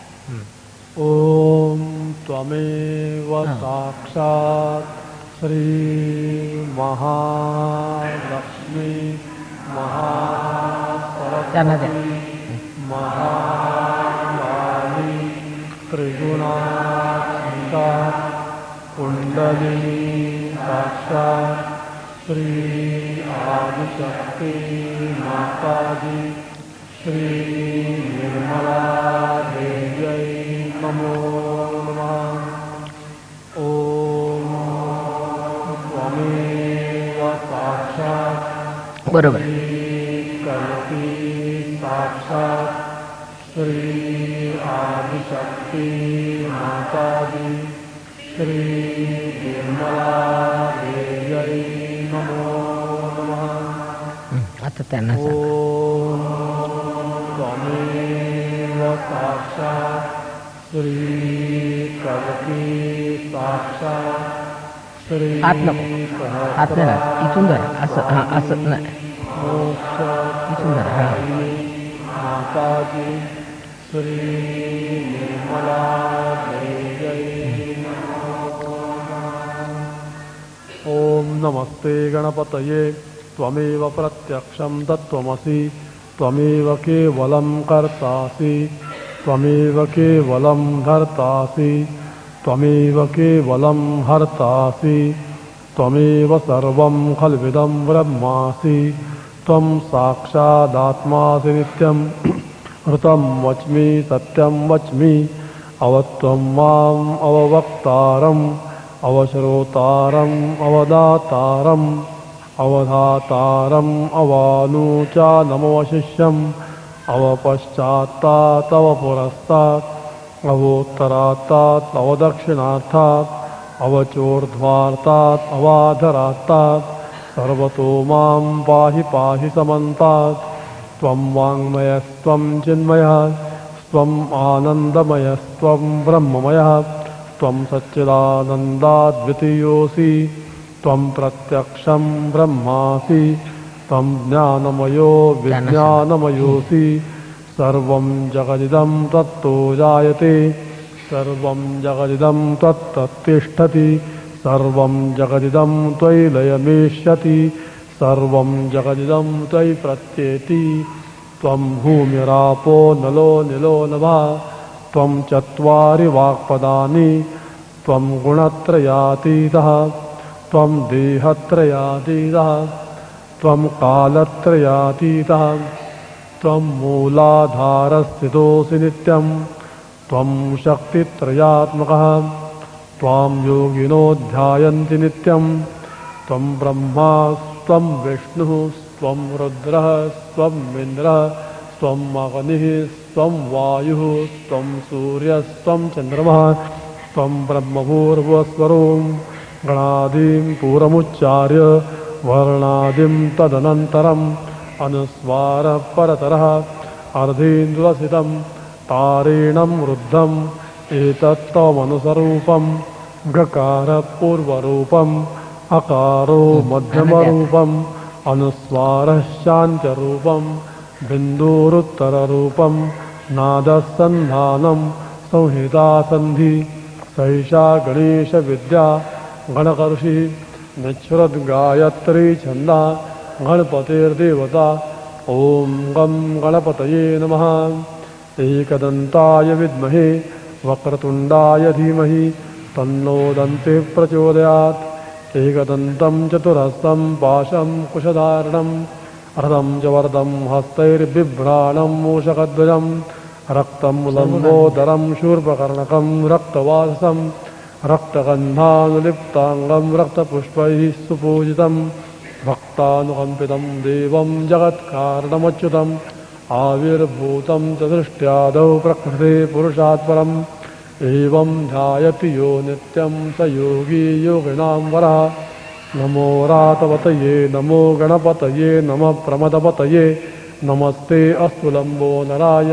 ओम त्वमेव साक्षात् श्री महालक्ष्मी महासरस्वती महाकाली त्रिगुणात्मिका कुंडलिनी साक्षात् श्री आदिशक्ति माताजी श्री निर्मला देव्यै नमो नमः. ओम त्वमेव साक्षात् बरोबर. कल्पी साक्षात् श्री आदिशक्ति माताजी श्री निर्मला देव्यै नमो नमः. आता त्यांना त्वमेव साक्षात् श्री कल्पी साक्षात् श्री हात नको. हात नाही ना. इथून धरा. असं हां असं नाही. इथून धरा. हां माताजी श्री निर्मला देव्यै नमो नमः। ओम नमस्ते गणपतये त्वमेव प्रत्यक्षं तत्त्वमसि त्वमेव केवलं कर्तासि त्वमेव केवलं धर्तासि त्वमेव केवलं हर्तासि त्वमेव सर्वं खल्विदं ब्रह्मासि त्वं साक्षादात्मासि नित्यं ऋतं वच्मि सत्यं वच्मि अवत्वं माम् अववक्तारम् अवश्रोतारम् अवदातारम् अवधातारम् अवानुचानमवशिष्यम् अवपश्चात्तात् अवपुरस्तात् अवोत्तरात्तात् अवदक्षिणात्तात् अवचोर्ध्वार्तात् अवाधरात्तात् सर्वतो मां पाहि पाहि समन्तात् त्वं वाङ्मयस्त्वं चिन्मयः त्वम् आनन्दमयस्त्वं ब्रह्ममयः त्वं सच्चिदानन्दाद्वितीयोऽसि त्वं प्रत्यक्षं ब्रह्मासि त्वं ज्ञानमयो विज्ञानमयोऽसि सर्वं जगदिदं तत्तो जायते सर्वं जगदिदं तत्तत्तिष्ठति सर्वं जगदिदं त्वयि लयमेष्यति सर्वं जगदिदं त्वयि प्रत्येति त्वं भूमिरापो नलो निलो नभः त्वं चत्वारि वाक्पदानि त्वं गुणत्रयातीतः त्वं देहत्रयातीतः त्वं कालत्रयातीतः त्वं मूलाधारस्थितोऽसि नित्यं त्वं शक्तित्रयात्मकः त्वां योगिनो ध्यायन्ति नित्यं त्वं ब्रह्मा त्वं विष्णुः त्वं रुद्रः त्वं इन्द्रः त्वं अग्निः त्वं वायुः त्वं सूर्यस्त्वं चन्द्रमः त्वं ब्रह्मपूर्वस्वरूं गणादिं पूर्वमुच्चार्य वर्णादिं तदनन्तरम् अनुस्वारः परतरः अर्धेन्दुलसितं तारेणं रुद्धम् एतत्त्वमनुसरूपं गकारः पूर्वरूपम् अकारो मध्यमरूपम् अनुस्वारः शान्त्यरूपम् बिन्दुरुत्तररूपम् नादसन्धानं संहितासन्धि सैषा गणेशविद्या गणकर्षिः निःश्रुतगायत्री छन्दा गणपतिर्देवता ॐ गं गणपतये नमः। एकदन्ताय विद्महे वक्रतुण्डाय धीमहि तन्नो दन्तिः प्रचोदयात्। एकदन्तं चतुरस्रं पाशं कुशधारणं रथं च वरदं हस्तैर्बिभ्राणं मूषकध्वजं रक्तं लम्बोदरं शूर्पकर्णकं रक्तवाससं रक्तगन्धानुलिप्ताङ्गं रक्तपुष्पैः सुपूजितं भक्तानुकम्पितं देवं जगत्कारणमच्युतम् आविर्भूतं च दृष्ट्यादौ प्रकृते पुरुषात् परम् एवं ध्यायति यो नित्यं स योगी योगिनां वरः। नमो रातवतये नमो गणपतये नमः प्रमदपतये नमस्ते अस्तु लम्बो नराय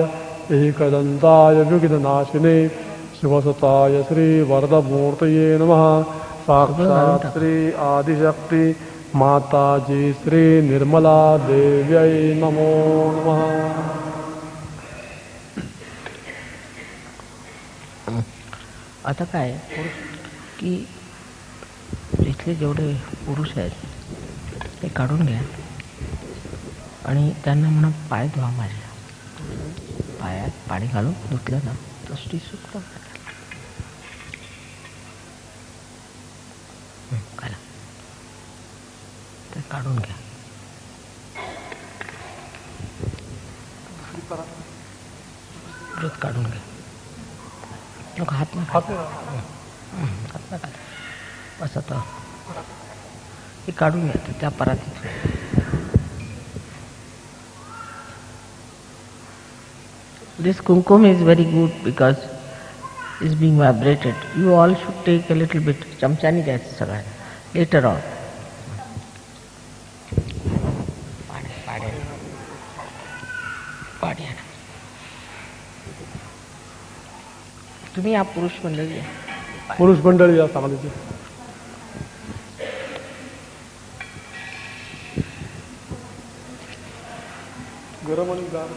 एकदन्ताय विघ्ननाशिने शिवसुताय श्रीवरदमूर्तये नमः। साक्षात् श्री आदिशक्ति माताजी श्री निर्मला देव्यै नमो नमः। आता काय की इथले जेवढे पुरुष आहेत ते काढून घ्या आणि त्यांना म्हणा पाय धुवा माझ्या पायात पाणी घालून धुतलं ना दृष्टी सुक्त घाला ते काढून घ्या. काढून घ्या नको हात ना हात ना बस आता हे काढून घ्या त्या परातीत. This kumkum is very good because it's being vibrated. You all should take a little bit. चमच्याने द्यायचं सगळ्यांना later on. तुम्ही या पुरुष मंडळी या सांगलीची गरम आणि गार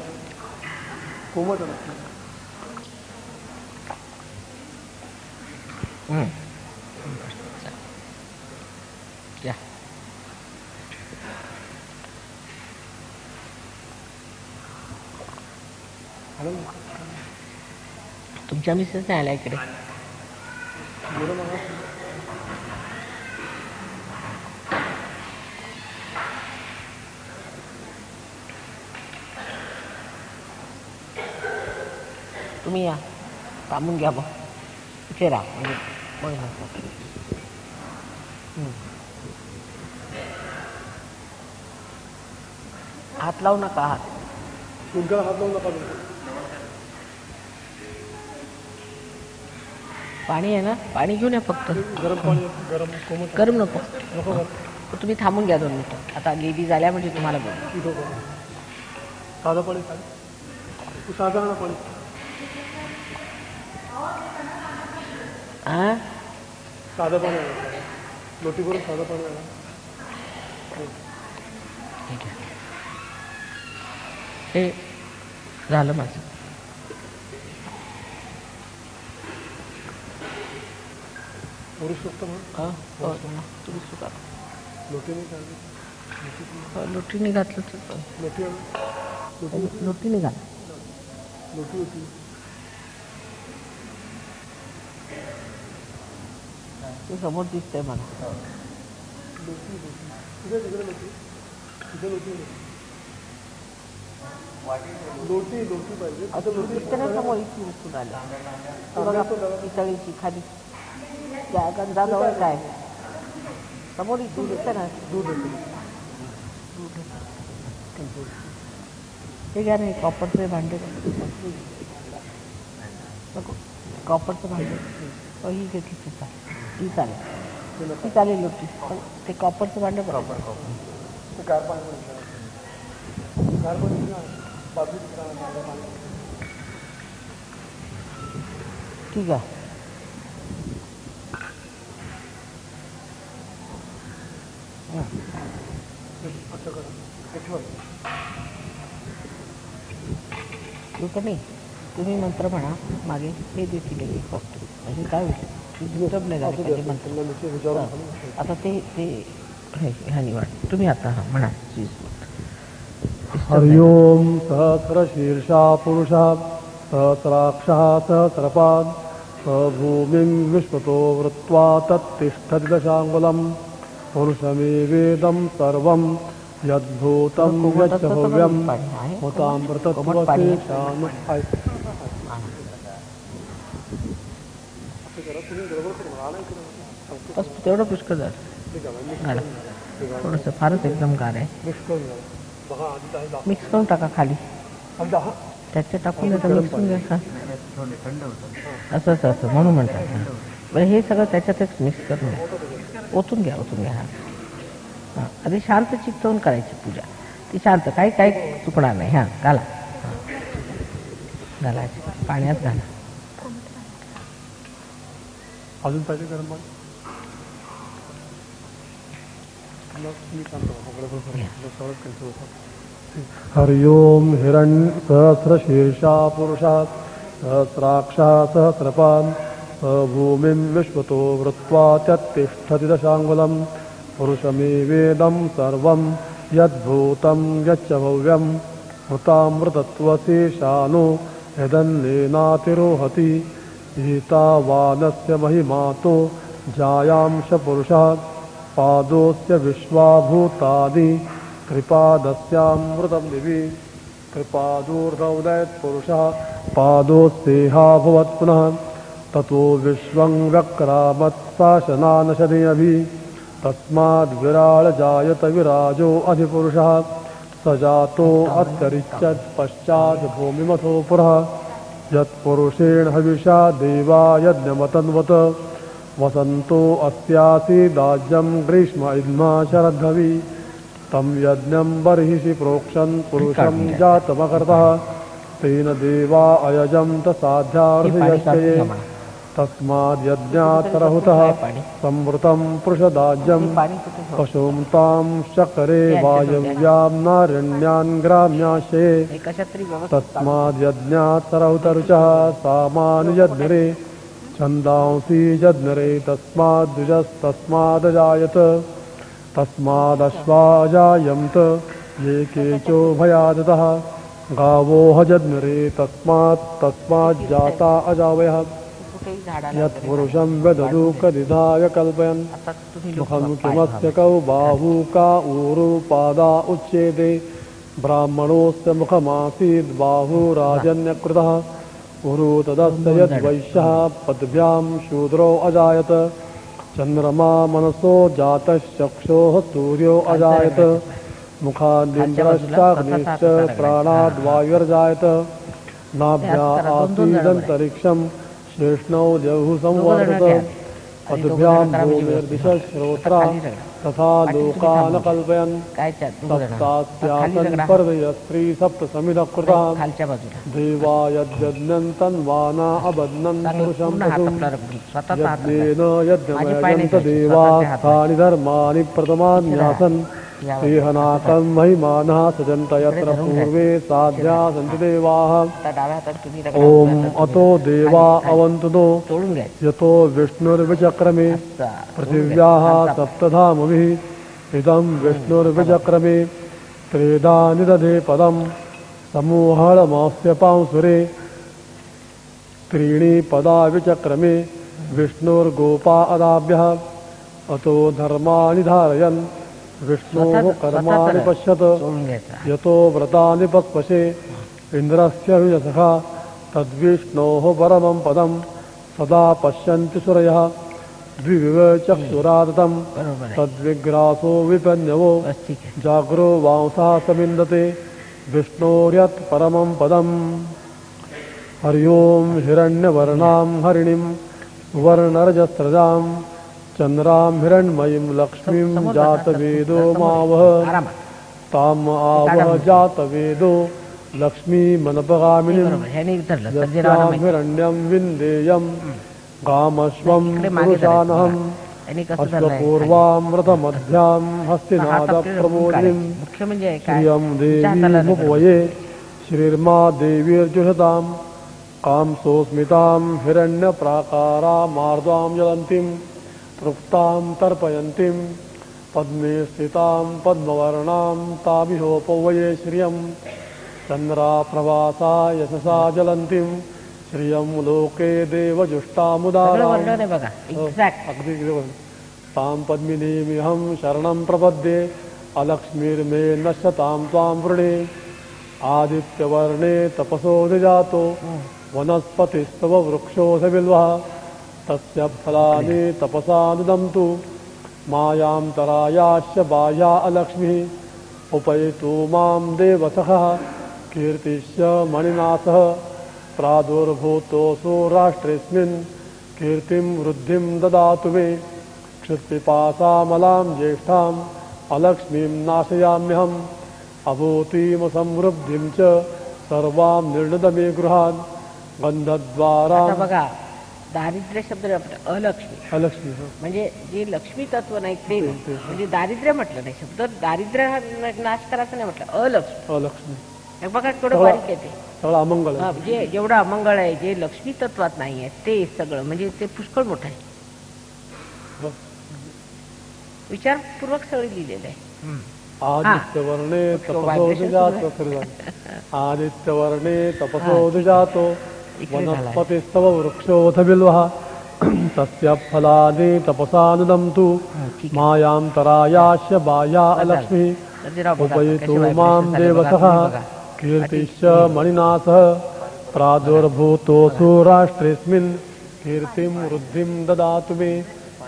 कोमट या तुमच्या मिसेस नाही आल्या इकडे. तुम्ही या, थांबून घ्या, मग इथे राहा म्हणजे मग नंतर. हात लावू नका. तुमच्याला हात लावू नका. पाणी आहे ना, पाणी घेऊन या फक्त. गरम पाणी, गरम कोमट गरम नको. नको. तुम्ही थांबून घ्या 2 मिनिटं. आता लेडीज आल्या म्हणजे तुम्हाला बोल. साधं पाणी, साधं आणा पाणी. साधं पाणी आणा, लोटी करून साधं पाणी आणा. ठीक आहे, हे झालं माझं. करू शकतो म्हणून तुम्ही सुद्धा लोटीने काय, लोटीने घातलं तर लोटी लोटीने घाल. लोटी होती ते समोर दिसतंय मला. लोटी लोटी तिथे तिकडे लोटी, तिथे लोटी लोटी लोटी पाहिजे. आता लोटी दिसते ना समोर. इथून उचलून आलं बघा, पितळीची खाली त्या गंधाजवळ काय समोर इथून दिसतं ना. दूध हे घ्या नाही, कॉपरचे भांडे नको. कॉपरचं भांडे ही घेतली ती चालेल, ती चालेल लोटी. पण ते कॉपरचं भांडे बरोबर. ते गार पाणी, गार पाणी बाजू. ठीक आहे. नाही, तुम्ही मंत्र म्हणा मागे, हे देखील फक्त म्हणजे काय होईल डिस्टर्ब नाही झालं पाहिजे मंत्र. आता ते ह्या निवड तुम्ही आता म्हणा. हरि ओम सहस्रशीर्षा पुरुषा सहस्राक्षः सहस्रपाद भूमिं विश्वतो वृत्वा तत्तिष्ठति दशाङ्गुलम् पुरुषमेवेदं सर्वं यद्भूतं यच्च भव्यं हुतामृतत्वशेषानु. बस तेवढं पुष्कळ झालं. थोडंसं फारच एकदम गार आहे. मिक्स करून टाका खाली, त्याच्यात टाकून द्या, मिक्स करून घ्या. असं असं असं म्हणून म्हणतात. बरं, हे सगळं त्याच्यातच मिक्स करून घ्या. ओतून घ्या, ओतून घ्या. हां, आधी शांत चित्त होऊन करायची पूजा. ती शांत, काही चुकणार नाही. हां, घाला, घालायची पाण्यात घाला. अजून पाहिजे गरम पाणी. हरि ओम सहस्रशीर्षा पुरुषा सहस्राक्षः सहस्रपाद भूमिं विश्वतो वृत्वा तत्तिष्ठति दशाङ्गुलम् पुरुषमेवेदं सर्वं यद्भूतं यच्च भव्यं हुतामृतत्वशेषानु यदन्नेनातिरोहति एतावानस्य महिमातो जायांश पुरुषात् पादोस्य विश्वाभूतादि कृपादस्यामृतं दिवि कृपादूर्धौदयत् पुरुषः पादोस्तेहाभवत् पुनः ततो विश्वं व्यक्रामत्शासनानशदयभि तस्माद्विराळ जायत विराजो अधिपुरुषः स जातो अत्यरिच्यत् पश्चात् भूमिमथो पुरः यत्पुरुषेण हविषा देवा यज्ञमतन्वत वसन्तो अस्यासीदाज्यं ग्रीष्म इद्मा शरद्धवि तं यज्ञं बर्हिषि प्रोक्षन् पुरुषं जातमकर्तः तेन देवा अयजं तसाध्यार्हयश्चये तस्माद्यज्ञात् रहुतः संवृतं पृषदाज्यं पशुं तां शकरे वायव्यां नारण्यान् ग्राम्याशये तस्माद्यज्ञात् रहुतरुचः सामान्यज्ञरे छन्दांसि जज्ञरे तस्माद्द्विजस्तस्मादजायत तस्मादश्वाजायन्त ये केचोभयादतः गावो हजज्ञरे तस्माज्जाता अजावयः कुठेही झाडाला यत्पुरुषं व्यदधु कदिधाय कल्पयन् आता तुम्ही मुखं किमस्य कौ बाहू का ऊरु पादा उच्येते ब्राह्मणोऽस्य मुखमासीद् बाहुराजन्यकृतः उरु तदस्य यद्वैश्यः पद्भ्यां शूद्रो अजायत चन्द्रमा मनसो जातश्चक्षोः सूर्यो अजायत मुखादिन्द्रश्चाग्निश्च प्राणाद्वायुर्जायत नाभ्या आसीदन्तरिक्षं शेष्णौ जहुः संवर्धत पद्भ्यां भूमिर्दिशश्रोत्रा तथा लोकान् कल्पयन् काय सप्तास्यासन् पर्वयस्त्री सप्तसमिधकृता खालच्या बाजूला देवा यद्यज्ञन् तन्वाना अबध्नन् पुरुषं पशुं यज्ञेन यज्ञमयजन्त देवास्थानि धर्माणि प्रथमान्यासन् सेहनाकं महिमानः सजन्त यत्र पूर्वे साध्या सन्ति देवाः डाव्या हातात तुम्ही ॐ अतो देवा अवन्तुनो तोडून घ्यायचं यतो विष्णुर्विचक्रमे पृथिव्याः सप्तधामभिः इदं विष्णुर्विचक्रमे त्रेधा निदधे पदं समूहळमस्य पांसुरे त्रीणि पदा विचक्रमे विष्णुर्गोपा अदाभ्यः अतो धर्माणि धारयन् विष्णोः कर्माणि पश्यत यतो व्रतानि पस्पशे इन्द्रस्य विजसखा तद्विष्णोः परमं पदं सदा पश्यन्ति सुरयः द्विविव चक्षुरादतं तद्विग्रासो विपन्यवो जाग्रो वांसा समिन्दते विष्णोर्यत् परमं पदम् हरि ओं हिरण्यवर्णां हरिणीं सुवर्णरजस्रजां चन्द्रां हिरण्मयीं लक्ष्मीं जातवेदो मावह ताम् आवह जातवेदो लक्ष्मीमनपगामिनीं यस्यां हिरण्यं विन्देयं कामश्वं पुरुषानहम् अश्वपूर्वां रथमध्यां हस्तिनादप्रबोधिनीं श्रियं देवीमुपवये श्रीर्मा देवीर्जुषतां कांसोऽस्मितां हिरण्यप्राकारामार्द्वां ज्वलन्तीं तृप्तां तर्पयन्तीं पद्मे स्थितां पद्मवर्णां ताभिहोपवये श्रियं चन्द्राप्रभासा यशसा ज्वलन्तीं श्रियं लोके देवजुष्टामुदाराम् अगदी तां पद्मिनीमिहं शरणं प्रपद्ये अलक्ष्मीर्मे नश्यतां त्वां वृणे आदित्यवर्णे तपसो निजातो वनस्पतिस्तव वृक्षोऽसबिल्वः तस्य फलानि तपसा नुदन्तु मायां तरायाश्च बाह्या अलक्ष्मीः उपैतु मां देवसखः कीर्तिश्च मणिनाथः प्रादुर्भूतोऽसु राष्ट्रेऽस्मिन् कीर्तिं वृद्धिं ददातु मे क्षुत्पिपासामलां ज्येष्ठाम् अलक्ष्मीं नाशयाम्यहम् अभूतिमसमृद्धिं च सर्वां निर्णद मे गृहान् गन्धद्वारां दारिद्र्य शब्द अलक्ष्मी अलक्ष्मी म्हणजे जे लक्ष्मी तत्व नाही ते म्हणजे दारिद्र्य म्हटलं नाही शब्द दारिद्र्य नाश करायचं नाही म्हटलं अलक्ष्मी हे बघा थोडं बारीक आहे ते सगळं अमंगल जे जेवढं अमंगळ आहे जे लक्ष्मी तत्वात नाही आहे ते सगळं म्हणजे ते पुष्कळ मोठं आहे विचारपूर्वक सगळं लिहिलेलं आहे आदित्यवर्णे आदित्यवर्णे तपसोऽधिजातो वनस्पतिस्तव वृक्षोऽथ बिल्वः तस्य फलानि तपसा नुदन्तु मायां तरायाश्च बाह्या अलक्ष्मीः उपैतु मां देवसखः कीर्तिश्च मणिनाथः प्रादुर्भूतोऽसु राष्ट्रेऽस्मिन् कीर्तिं वृद्धिं ददातु मे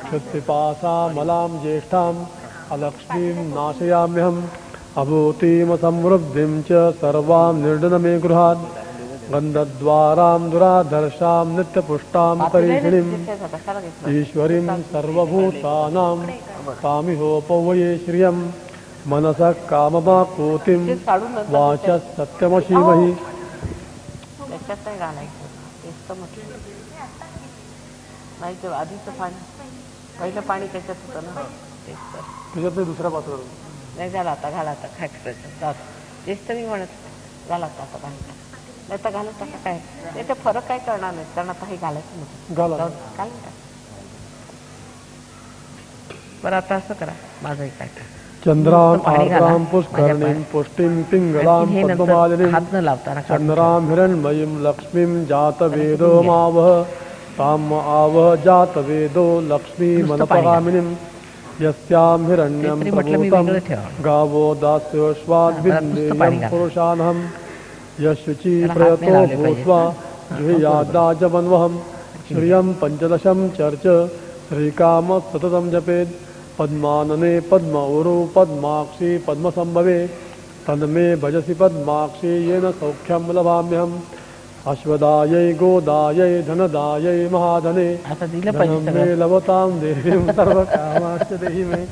क्षुत्पिपासामलां ज्येष्ठाम् अलक्ष्मीं नाशयाम्यहम् अभूतिमसमृद्धिं च सर्वां निर्णद मे गृहात् गन्धद्वारां दुराधर्षां नित्यपुष्टां परीक्षिणीम् ईश्वरीं सर्वभूतानां कामिहोपवये श्रियं मनसः काममाकूतिं वाचः सत्यमशीमहि पहिलं पाणी त्याच्यात होतं ना त्याच्यात दुसऱ्या पात्रावर नाही झाला आता घाला आता काय करायचं तेच तर मी म्हणत झाला आता पाणी नाही तर घालून टाका काय त्याचा फरक काय करणार नाही कारण आता हे घालायचं नव्हतं घाला. घालून टाका. बरं आता असं करा माझंही काय करा चंद्राम पाणी घाला आर्द्राम पुष्करणीं माझ्या पुष्टिं पिंगलां आणखी हे नंतर पद्ममालिनीं हात न लावताना काढून चंद्रां हिरण्मयीं लक्ष्मीं जातवेदो मावह ताम आवह जातवेदो लक्ष्मी नुसतं पाणी मनपगामिनीं यस्यां हिरण्यं ते तरी म्हटलं मी प्रभूतं वेगळं ठेवावं. गावो दास्यो नुसतं पाणी स्वाद्विन्देयं घाला. पुरुषानहं यशुचि त्याला हात नाही प्रयतो लावले भूत्वा पाहिजे. जुह्यादाजमन्वहं श्रियं पञ्चदशं चर्च श्रीकाम सततं जपेत् पद्मानने पद्म उरु पद्माक्षी पद्मसंभवे तन्मे भजसि पद्माक्षी येन सौख्यं लभाम्यहम् अश्वदायै गोदायै धनदायै महाधने आता दिलं पाहिजे धनं मे सगळं लभतां देवीं सर्वकामाश्च देहि मे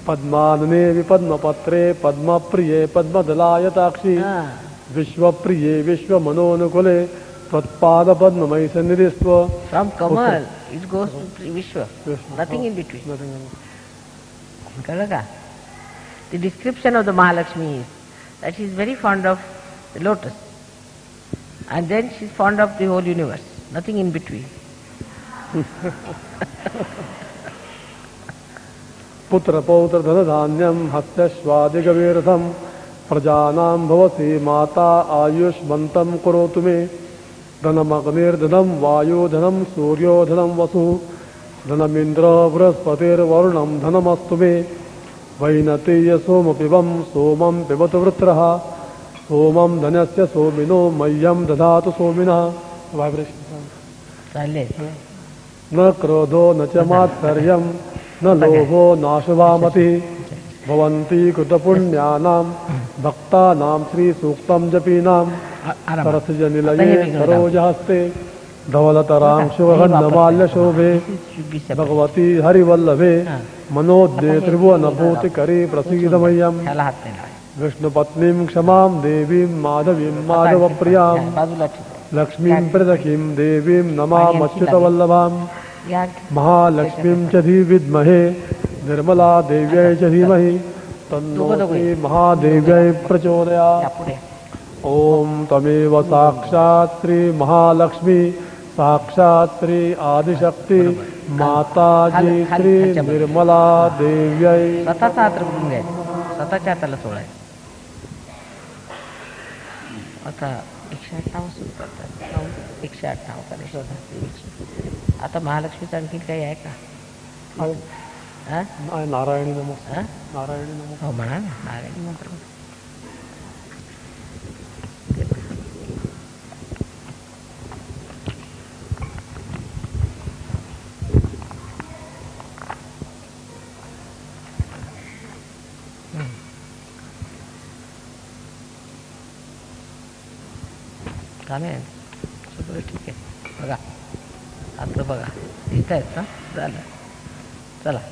पद्मानने विपद्मपत्रे पद्मप्रिये पद्मदलायताक्षी हा. विश्वप्रिये विश्वमनोनुकुले त्वत्पादपद्ममयि सन्निधिस्त्व फ्रॉम कमल इट गोज टू विश्व नथिंग इन बिटवीन कळलं का the description of the Mahalakshmi is that she is very fond of the lotus and then she is fond of the whole universe nothing in between पुत्रपौत्र धनधान्यं हस्तश्वादिगवीरथं प्रजानां भवसि माता आयुष्मन्तं करोतु मे धनमग्निर्धनं वायुधनं सूर्योधनं वसुः धनमिन्द्र बृहस्पतिर्वरुणं धनमस्तु मे वैनतेय सोमपिबं सोमं पिबतु वृत्रः सोमं धनस्य सोमिनो मह्यं दधातु सोमिनः व्हायब्रेशन चालले न क्रोधो न च मात्सर्यं न लोभो नाशुभामतिः भवन्ति कृतपुण्यानां भक्तानां श्रीसूक्तं जपीनां सरसजनिलये सरोजहस्ते धवलतरांशुवहन्नमाल्यशोभे भगवती हरिवल्लभे मनोद्ये त्रिभुवनभूतिकरी प्रसीद मह्यम् ह्याला हात नाही लावायचे. विष्णुपत्नीं क्षमां देवीं माधवीं माधवप्रियां बाजूला ठेव. लक्ष्मीं प्रदकीं देवीं नमामच्युतवल्लभां या महालक्ष्मीं च विद्महे निर्मला देव्यै च धीमहि तन्नो श्री महादेव्यै प्रचोदयात्. या पुढे ॐ तमेव साक्षात् श्री महालक्ष्मी साक्षात् श्री आदिशक्ती माताजी श्री निर्मला देव्यै. स्वतःचा हात रगडून घ्यायचा स्वतःच्या हाताला सोडायचं. आता 158 सुरू करतात 158 करायचं. आता महालक्ष्मीचं आणखी काही आहे का हा? नारायणी नमः हा? नारायणी नमः. हो म्हणा ना नारायणी मंत्र. चालेल सगळं ठीक आहे. बघा आता बघा इथं आहेत ना झालं चला.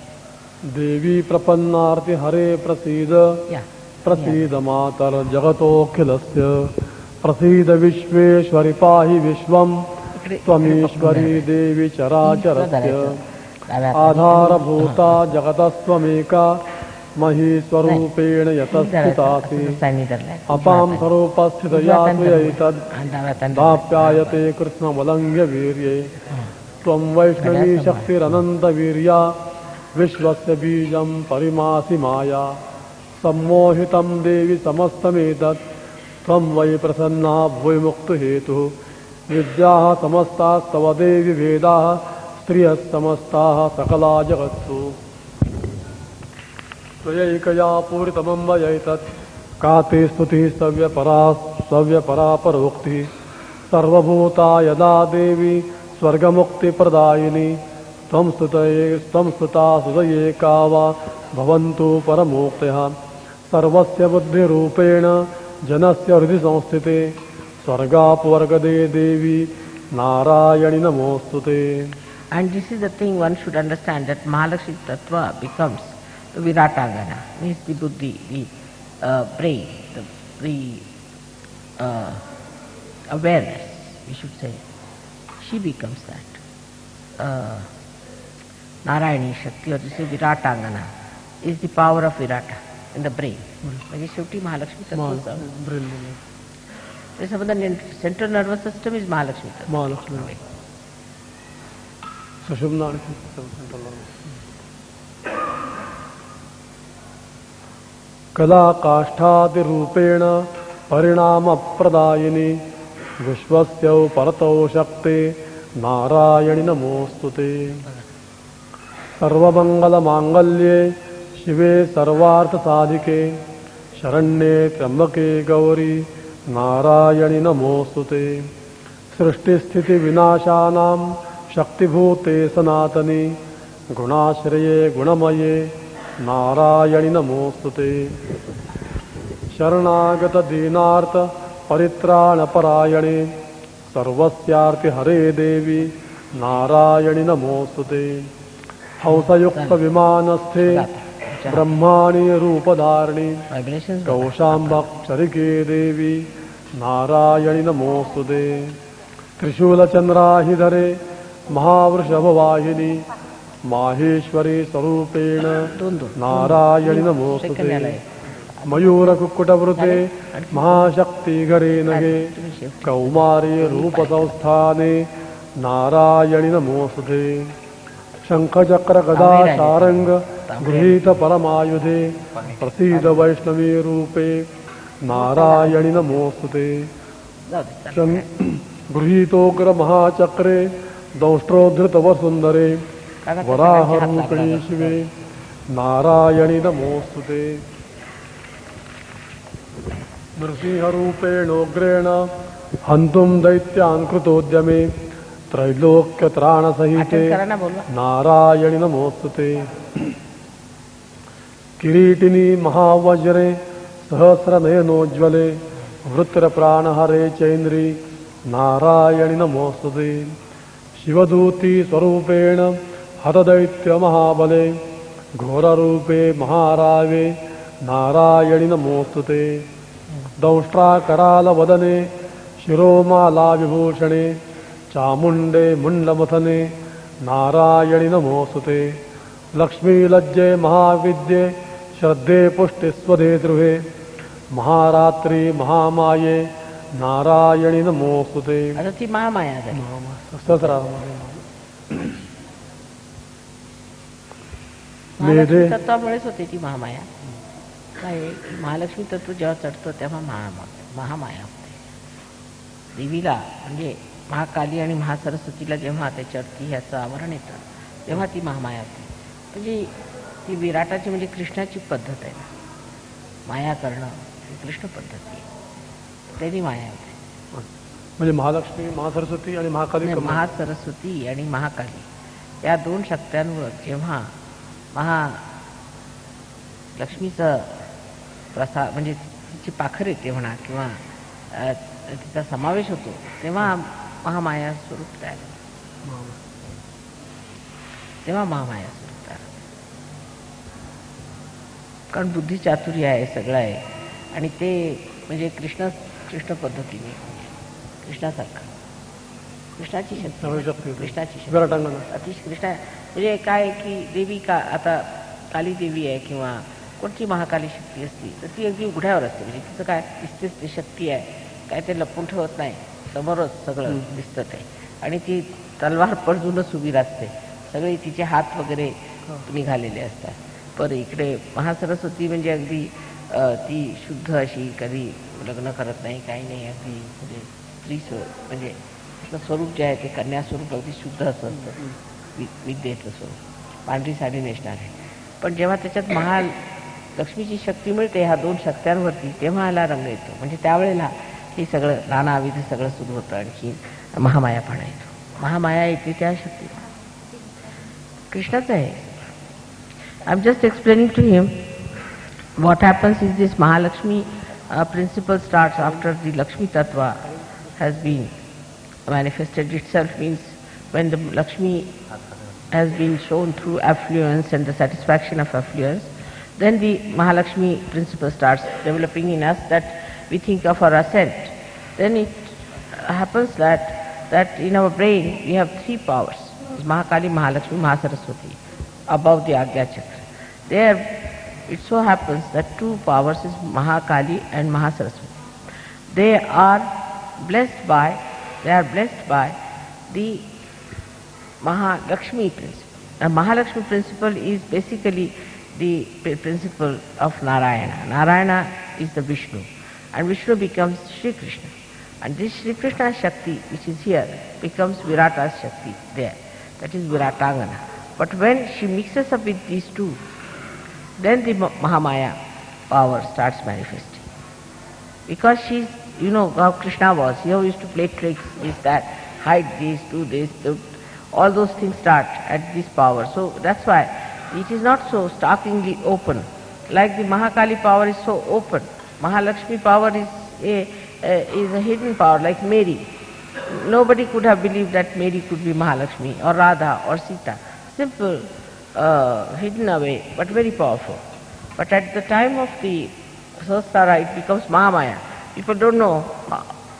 देवी प्रपन्नार्ति हरे प्रसीद या प्रसीद मातर जगतोऽखिलस्य प्रसीद विश्वेश्वरि पाहि विश्वं इकडे त्वमीश्वरी देवी चराचरस्य डाव्या आधारभूता जगतस्त्वमेका महीस्वरूपेण यतस्थितासि अपां स्वरूपस्थितया त्वयैतद् दाप्यायते कृष्णमलङ्घ्य वीर्ये त्वं वैष्णवी शक्तिरनन्तवीर्या विश्वस्य बीजं परिमासि माया सम्मोहितं देवि समस्तमेतत् त्वं वै प्रसन्ना भुविमुक्तिहेतुः विद्याः समस्तास्तव देवि वेदाः स्त्रियः समस्ताः सकला जगत्सु त्वयैकया पूरितमं वयैतत् का ते स्तुतिः सव्यपरा परोक्तिः सर्वभूता यदा देवी स्वर्गमुक्तिप्रदायिनी त्वं स्तुता सुदये का वा भवन्तु परमोक्तयः सर्वस्य बुद्धिरूपेण जनस्य हृदि संस्थिते स्वर्गापवर्गदे देवी नारायणि नमोस्तुते. And this is the thing one should understand, that Mahalakshmi Tattva becomes the Viratangana, means the buddhi, the brain, the awareness, we should say. She becomes that. Narayani Shakti, or this is Viratangana, is the power of Virata in the brain. म्हणजे शेवटी महालक्ष्मी तत्व This is the central nervous system is Mahalakshmi. Mahalakshmi सुषुम्ना आणखी central कला काष्ठादिरूपेण परिणामप्रदायिनी विश्वस्य परतो शक्ते नारायणि नमोस्तुते सर्वमंगलमांगल्ये शिवे सर्वार्थसाधिके शरण्ये त्र्यंबके गौरी नारायणि नमोस्तुते सृष्टिस्थितिविनाशानां शक्तिभूते सनातनी गुणाश्रये गुणमये नारायणि नमोस्तुते शरणागत दीनार्थ परित्राणपरायणे सर्वस्यार्ति हरे देवी नारायणि नमोस्तुते हंसयुक्त विमानस्थे ब्रह्माणि रूपधारिणि कौशाम्बक्षरिके देवी नारायणि नमोस्तुते त्रिशूलचन्द्राहिधरे महावृषभवाहिनी माहेश्वरी स्वरूपेण नारायणि नमोस्तुते मयूरकुक्कुटवृते महाशक्तिघरे नगे कौमारी रूपसंस्थाने नारायणि नमोस्तुते शंखचक्रगदा शारंग गृहीत परमायुधे प्रसीद वैष्णवी रूपे नारायणि नमोस्तुते गृहीतोग्र महाचक्रे दंष्ट्रोद्धृत वसुंदरे वराहरूपिणी शिवे नारायणि नमोस्तुते नृसिंहरूपेणोग्रेण हन्तुं दैत्यान् कृतोद्यमे त्रैलोक्यत्राणसहिते नारायणि नमोस्तुते किरीटिनी महावज्रे सहस्रनयनोज्ज्वले वृत्रप्राणहरे चैन्द्री नारायणि नमोस्तुते शिवदूती स्वरूपेण हतदैत्यमहाबले घोररूपे महारावे नारायणि नमोस्तुते दंष्ट्राकरालवदने शिरोमालाविभूषणे चामुण्डे मुण्डमथने नारायणि नमोस्तुते लक्ष्मीलज्जे महाविद्ये श्रद्धे पुष्टिस्वधे ध्रुवे महारात्रि महामाये नारायणि नमोस्तुते आता ती महामाया मेधे तत्वामुळेच होते ती महामाया. काय महालक्ष्मी तत्व जेव्हा चढतं तेव्हा महामाया होते. देवीला म्हणजे महाकाली आणि महासरस्वतीला जेव्हा ते चढती ह्याचं आवरण येतं तेव्हा ती महामाया होते. म्हणजे ती विराटाची म्हणजे कृष्णाची पद्धत आहे ना, माया करणं ही कृष्ण पद्धती आहे, त्याची माया होते. म्हणजे महालक्ष्मी महासरस्वती आणि महाकाली महासरस्वती आणि महाकाली या दोन शक्त्यांवर जेव्हा महालक्ष्मीचं प्रसाद म्हणजे तिची पाखर येते म्हणा किंवा तिचा समावेश होतो तेव्हा महामाया स्वरूप तयार तेव्हा महामाया स्वरूप तयार कारण बुद्धी चातुर्य आहे सगळं आहे आणि ते म्हणजे कृष्ण पद्धतीने कृष्णासारखं कृष्णाची शक्ती कृष्णाची शक्ती अतिशय कृष्णा म्हणजे काय की देवी का आता काली देवी आहे किंवा कोणती महाकाली शक्ती असली तर ती अगदी उघड्यावर असते. म्हणजे तिचं काय दिसतेच ती शक्ती आहे, काय ते लपून ठेवत नाही, समोरच सगळं दिसतं ते. आणि ती तलवार पडजूनच उभी राहते, सगळे तिचे हात वगैरे निघालेले असतात. पर इकडे महासरस्वती म्हणजे अगदी ती शुद्ध अशी कधी लग्न करत नाही काही नाही, अगदी म्हणजे स्त्री म्हणजे तिचं स्वरूप जे आहे ते कन्या स्वरूप अगदी शुद्ध असं असतं, विद्येचं स्वरूप, पांढरी साडी नेसणार आहे. पण जेव्हा त्याच्यात महालक्ष्मीची शक्ती मिळते ह्या दोन शक्त्यांवरती तेव्हा ह्याला रंग येतो. म्हणजे त्यावेळेला हे सगळं नानाविध सगळं सुरू होतं. आणखी महामायापणा येतो. महामाया येते त्या शक्ती कृष्णाचं आहे. I am just explaining to him what happens is this Mahalakshmi principle starts after the Lakshmi Tattva has been manifested itself, means when the Lakshmi has been shown through affluence and the satisfaction of affluence, then the Mahalakshmi principle starts developing in us that we think of our ascent. Then it happens that in our brain we have three powers, Mahakali, Mahalakshmi, Mahasaraswati, above the Agya Chakra. There it so happens that two powers is Mahakali and Mahasaraswati. They are blessed by, the Mahalakshmi principle. The Mahalakshmi principle is basically the principle of Narayana. Narayana is the Vishnu, and Vishnu becomes Sri Krishna. And this Sri Krishna Shakti, which is here, becomes Virata's Shakti there. That is Viratangana. But when she mixes up with these two, then the Mahamaya power starts manifesting. Because she's, you know how Krishna was. He used to play tricks, this, that, hide this, do this, do. All those things start at this power. So that's why it is not so starkly open. Like the Mahakali power is so open. Mahalakshmi power is a hidden power, like Mary. Nobody could have believed that Mary could be Mahalakshmi or Radha or Sita. Simple, hidden away, but very powerful. But at the time of the Sahasrara, it becomes Mahamaya. People don't know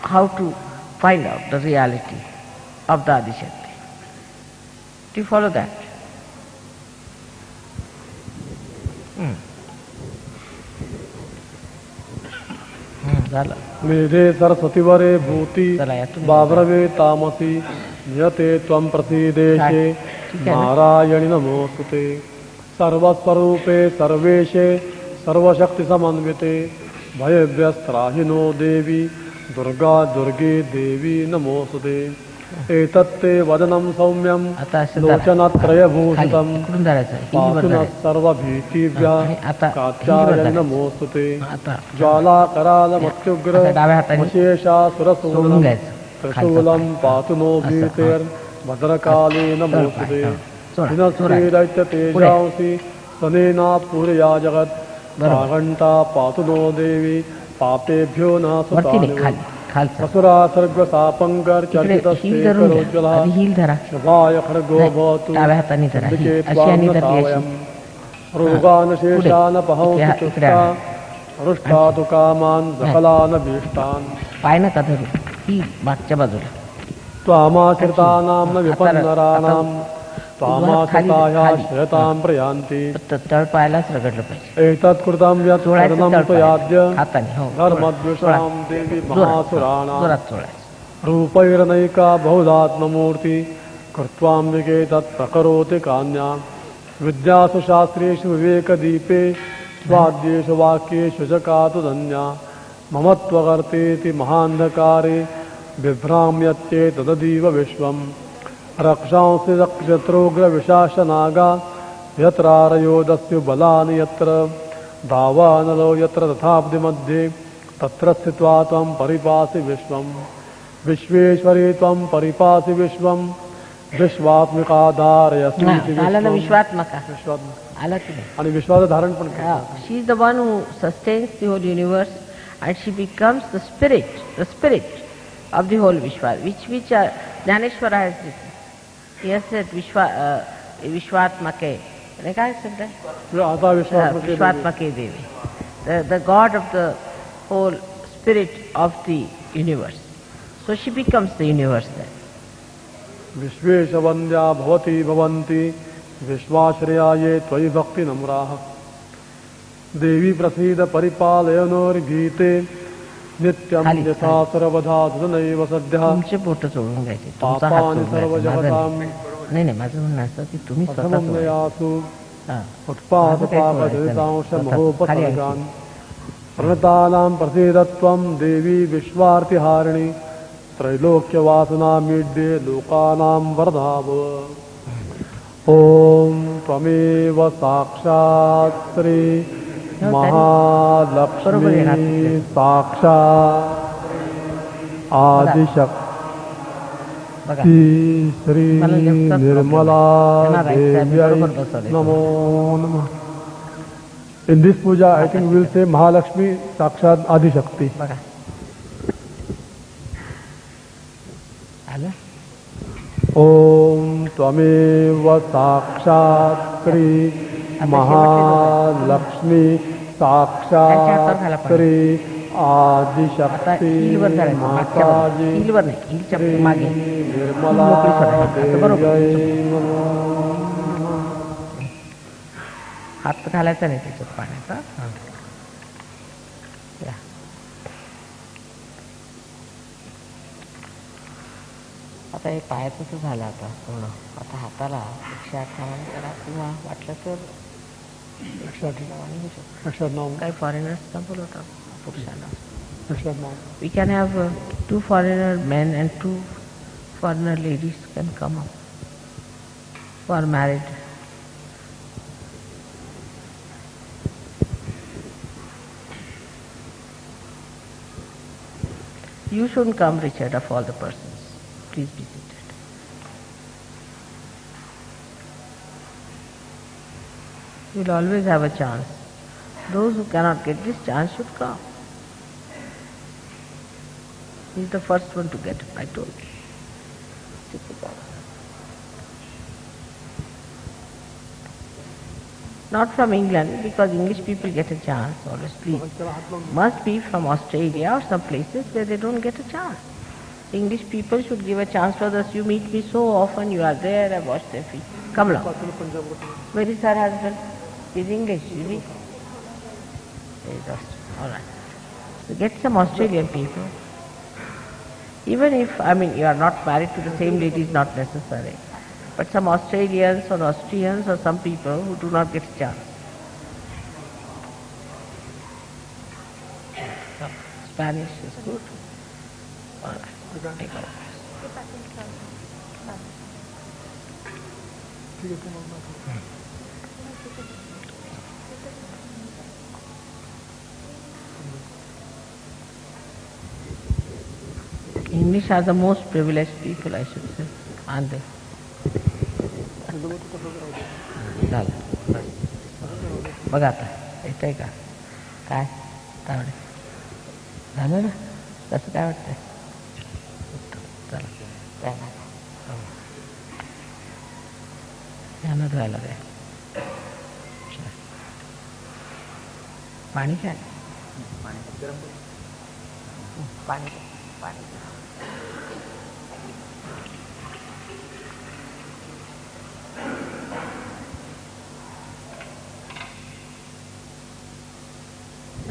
how to find out the reality of the Adishakti. Do you follow that? झालं. मेधे सरस्वती वरे भूति चला या तुम्ही बाब्रवे तामसी नियते त्वं प्रसीदेशे ठीक है ना? नारायणि नमोस्तुते सर्वस्वरूपे सर्वेशे सर्वशक्ति समन्विते भयव्यस्त्राहिनो देवी दुर्गा दुर्गे देवी नमोस्तुते एतत्ते वदनं सौम्यं आता असं धरा. लोचनत्रयभूषितं खाली इकडून धरायचं. हिलीवर पातुनः धरायचं. सर्वभीतिभ्यः आणि आता कात्यायनि हिलीवर नमोस्तुते आता ज्वालाकरालमत्युग्र आता डाव्या हाताने विशेषासुरसूदनं सोडून घ्यायचं. त्रिशूलं पातु नो असं, भीतेर्भद्रकाले नमोस्तुते चोरा, हिनस्त्रीदैत्यतेजांसि सनेना पूरया जगत् प्रागण्टा पातु नो देवी पापेभ्यो न वरती नाही, सुतानि खाली खालचा. असुरा सर्गसापङ्कर इकडे हिल धरून घ्या. चर्चितस्तेकरोज्ज्वला आधी हिल धरा. शभाय खड्गो नाही, भवतु डाव्या हाताने धरा. ही अंबिके अशी आणि त्वां धरली नतावयम् अशी. रोगानशेषानपहंसि इकडे तुष्टा आणा. हृष्टातु कामान् सकलानभीष्टान् पाय नका धरू. ही मागच्या बाजूला. त्वामाश्रितानां न आता विपन्नराणां त्वामाश्रिताया खाली. शयतां प्रयान्ति तळ पायालाच रगडलं पाहिजे. एतत्कृतं यत् चोळायचं शरणं तळ त्वयाद्य पायाला. हाताने हो. धर्मद्विषां देवी महासुराणां जोरात चोळायचं. रूपैरनैका बहुधात्ममूर्ति कृत्वाम्बिके तत्प्रकरोति कान्यां विद्यासु शास्त्रेषु विवेकदीपे स्वाद्येषु वाक्येषु च कातुदन्या ममत्वकर्तेति महान्धकारे बिभ्राम्यत्येतदीव विश्वम् रक्षांसि नक्षत्रोग्रविशासनागा यत्रारयोदस्यु बलानि यत्र दावानलो यत्र तथाब्धिमध्ये तत्र स्थित्वा त्वं परिपासि विश्वम् विश्वेश्वरी त्वं परिपासि विश्वम् विश्वात्मिकाधारयसि आला ना विश्वात्मका. आला की नाही? आणि विश्वाचं धारण पण करते. She is the one who sustains the whole universe, and she becomes the spirit of the whole Vishwa, which Jnaneshwara has written. He has said Vishwatmake. काय शब्द आहे? आता Vishwatmake Devi, the God of the whole spirit of the universe. So she becomes the universe then. Vishwesh वन्द्या भवती भवन्ति विश्वाश्रया ये त्वयि भक्ति नम्राः देवी प्रसीद परिपालयनोर्भीते नित्यं खाली, यथा सर्वधा तदनैव सद्यः तुमचे बोट चोळून घ्यायचे. तुमचा हात पापानि चोळून घ्यायचा. माझं सर्वजगतां नाही. नाही माझं म्हणणं असं की तुम्ही स्वतः चोळायचं. समन्वयासु हा. उत्पादपापदरितांशमहोपसर्गान् प्रणतानां प्रसीदत्वं देवी विश्वार्तिहारिणि त्रैलोक्यवासनामीड्ये लोकानां वरदाव ॐ त्वमेव साक्षात् श्री महालक्ष्मी साक्षात् आदिशक्ति बघा श्री निर्मला देव्यै नमो नमः. In this puja, I think we will say Mahalakshmi Sakshat Adi Shakti. बघा. आलं? ओम त्वमेव साक्षात् श्री महालक्ष्मी साक्षात् श्री आता आदिशक्ती हिलवर धरायचं. मागच्या बाजूला. माताजी हिलवर नाही, हिलच्या श्री मागे. निर्मला मोकळी सोडायची. आता बरोबर. देव्यै नमो. हात घालायचा नाही त्याच्यात पाण्याचा. हा. या. आता हे पायाचं तर झालं आता पूर्ण. आता हाताला 108 नावाने करा किंवा वाटलं तर 108 नावाने होऊ शकतो. 108 नाम. काही फॉरेनर्सना बोलवतात पुरुषांना. 108 नाम. We can have 2 foreigner men and 2 foreigner ladies can come up who are married. You shouldn't come, Richard, of all the persons. Please be seated. You will always have a chance. Those who cannot get this chance should come. He is the first one to get it, I told you. Sit down. Not from England, because English people get a chance always, please. Must be from Australia or some places where they don't get a chance. English people should give a chance for us. You meet me so often, you are there, I wash their feet. Come along. Where is her husband? He's English, is he? He's Australian. All right. So get some Australian people. Even if, you are not married to the same lady is not necessary. But some Australians or Austrians or some people who do not get a chance. Spanish is good. All right. Take over. English are the most privileged people, I should say, aren't they? झालं बघा आता येतंय का काय तावडे झालं ना कसं काय वाटतंय चला ध्यानात राहायला काय पाणी काय पाणी पाणी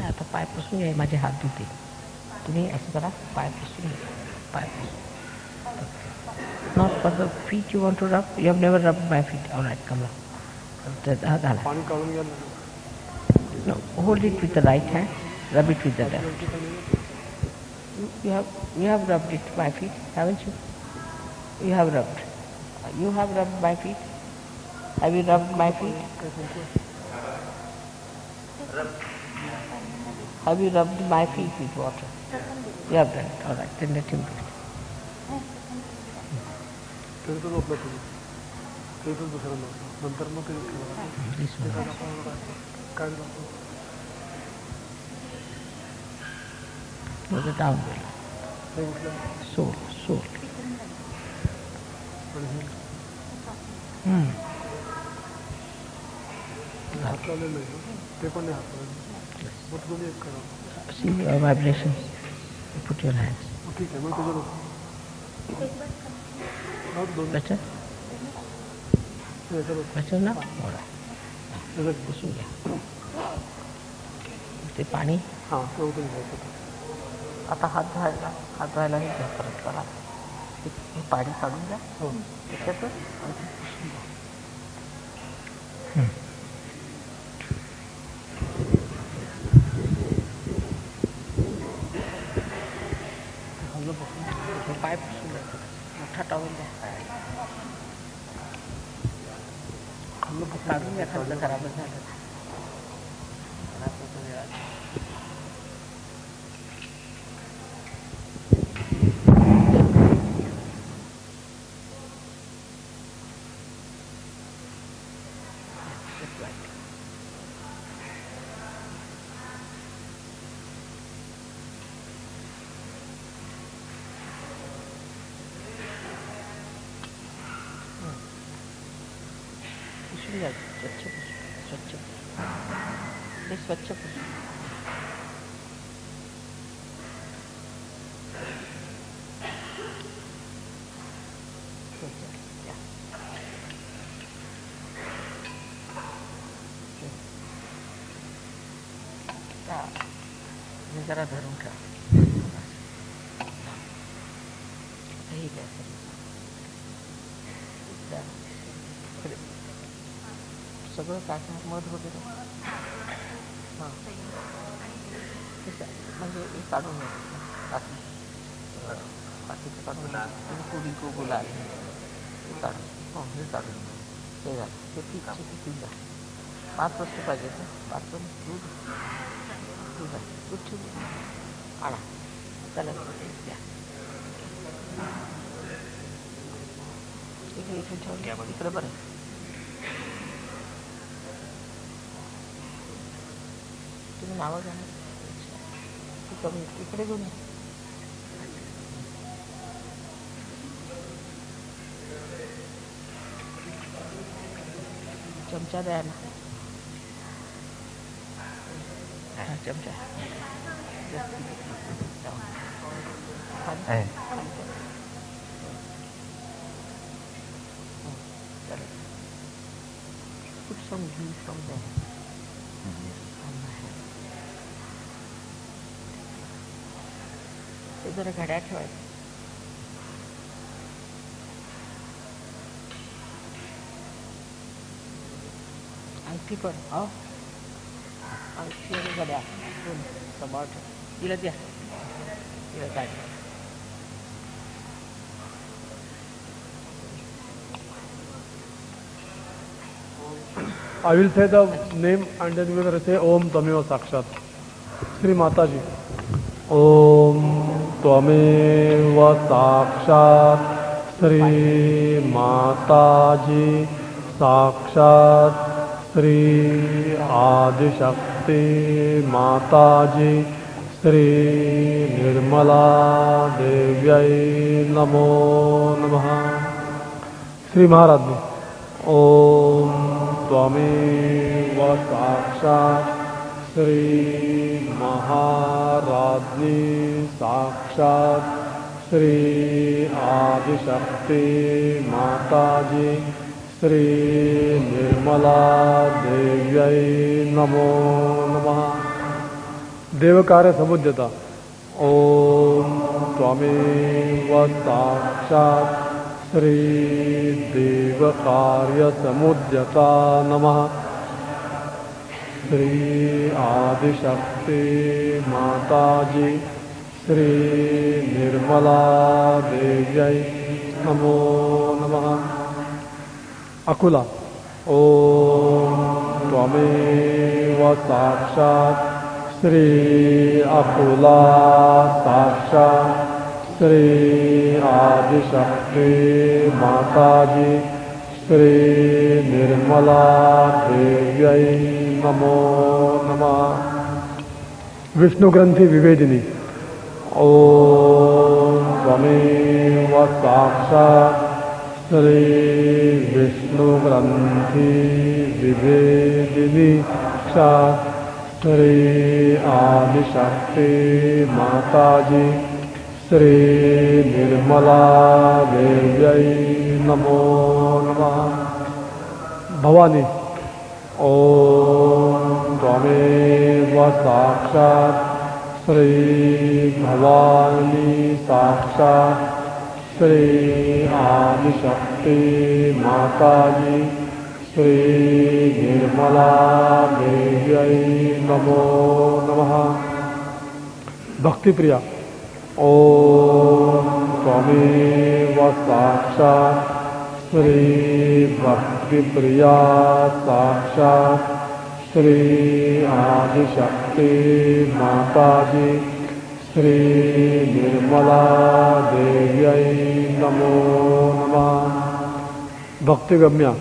आता पाय पुसून घ्या माझे हात धुते तुम्ही असं करा पाय पुसून घ्या पाय पुसून not for the feet you want to rub you have never rub my feet all right कमला झाला पाणी काढून घ्या No, hold it with the right hand, rub it with the left. You have rubbed it, my feet, haven't you? You have rubbed. You have rubbed my feet. Have you rubbed my feet? Have you rubbed my feet with water? You have done it. All right, then let him do it. This one. No, the down below. Sole. See your vibrations. You put your hands. Better? Better now? All right. पुसून घ्या ते पाणी आता हात धुवायला हे घ्या परत करा हे पाणी काढून घ्या त्याच्यातच पाय पुसून घ्या मोठा टॉवेल द्या काढून घ्या खाल्लं खराबच झालं स्वच्छ जरा धरून ठेवा ठीक आहे सगळं काय मध वगैरे हां म्हणजे हे काढून बाकीचं काढून पुरी को गुलाल हे काढून हो हे काढून हे झालं ते पिऊन जा 5 वस्तू पाहिजे ना 5 दूध दूध आहे दूध ठेवून आणा त्याला द्या इकडे ठेवलं इकडे बरं तुम्ही नावं घ्या कमी इकडे घेऊन चमचा द्या ना चमचा कुछ समझ ते जरा घड्या ठेवायचं अंगठी पण हो अंगठी आणि घड्या दोन सांभाळ ठेव तिला द्या तिला काय I will say the name and then we will say Om Tameva Sakshat. Sri Mataji. Om Tameva Sakshat. Sri Mataji Sakshat. Sri Adi Shakti Mataji. Sri Nirmala Devyai Namo Namaha. Sri Maharaj. Om Twameva Sakshat Sri Maharadni Sakshat Sri Adi Shakti Mataji Sri Nirmala Devyai Namo Namaha Devakarya Samudhyata Om Twameva Sakshat Sri Devakarya Samudyata Namaha Sri Adi Shakti Mataji Sri Nirmala Devyai Namo Namaha Akula Om Twameva Sakshat Sri Akula Sakshat Sri Adi Shakti Mataji Sri Nirmala Devyai Namo Namah Vishnu Granthi Vivedini Om Twameva Sakshat Sri Vishnu Granthi Vivedini Sri Adi Shakti Mataji Sri Nirmala Devyai Namo Namah Bhavani Om Twameva Sakshat Sri Bhavani Sakshat Sri Adi Shakti Mataji Sri Nirmala Devyai Namo Namah Bhakti Priya Om Twameva Sakshat Sri Bhakti Priya Sakshat Sri Adi Shakti Mataji Sri Nirmala Devyai Namo Namah Bhakti Gamya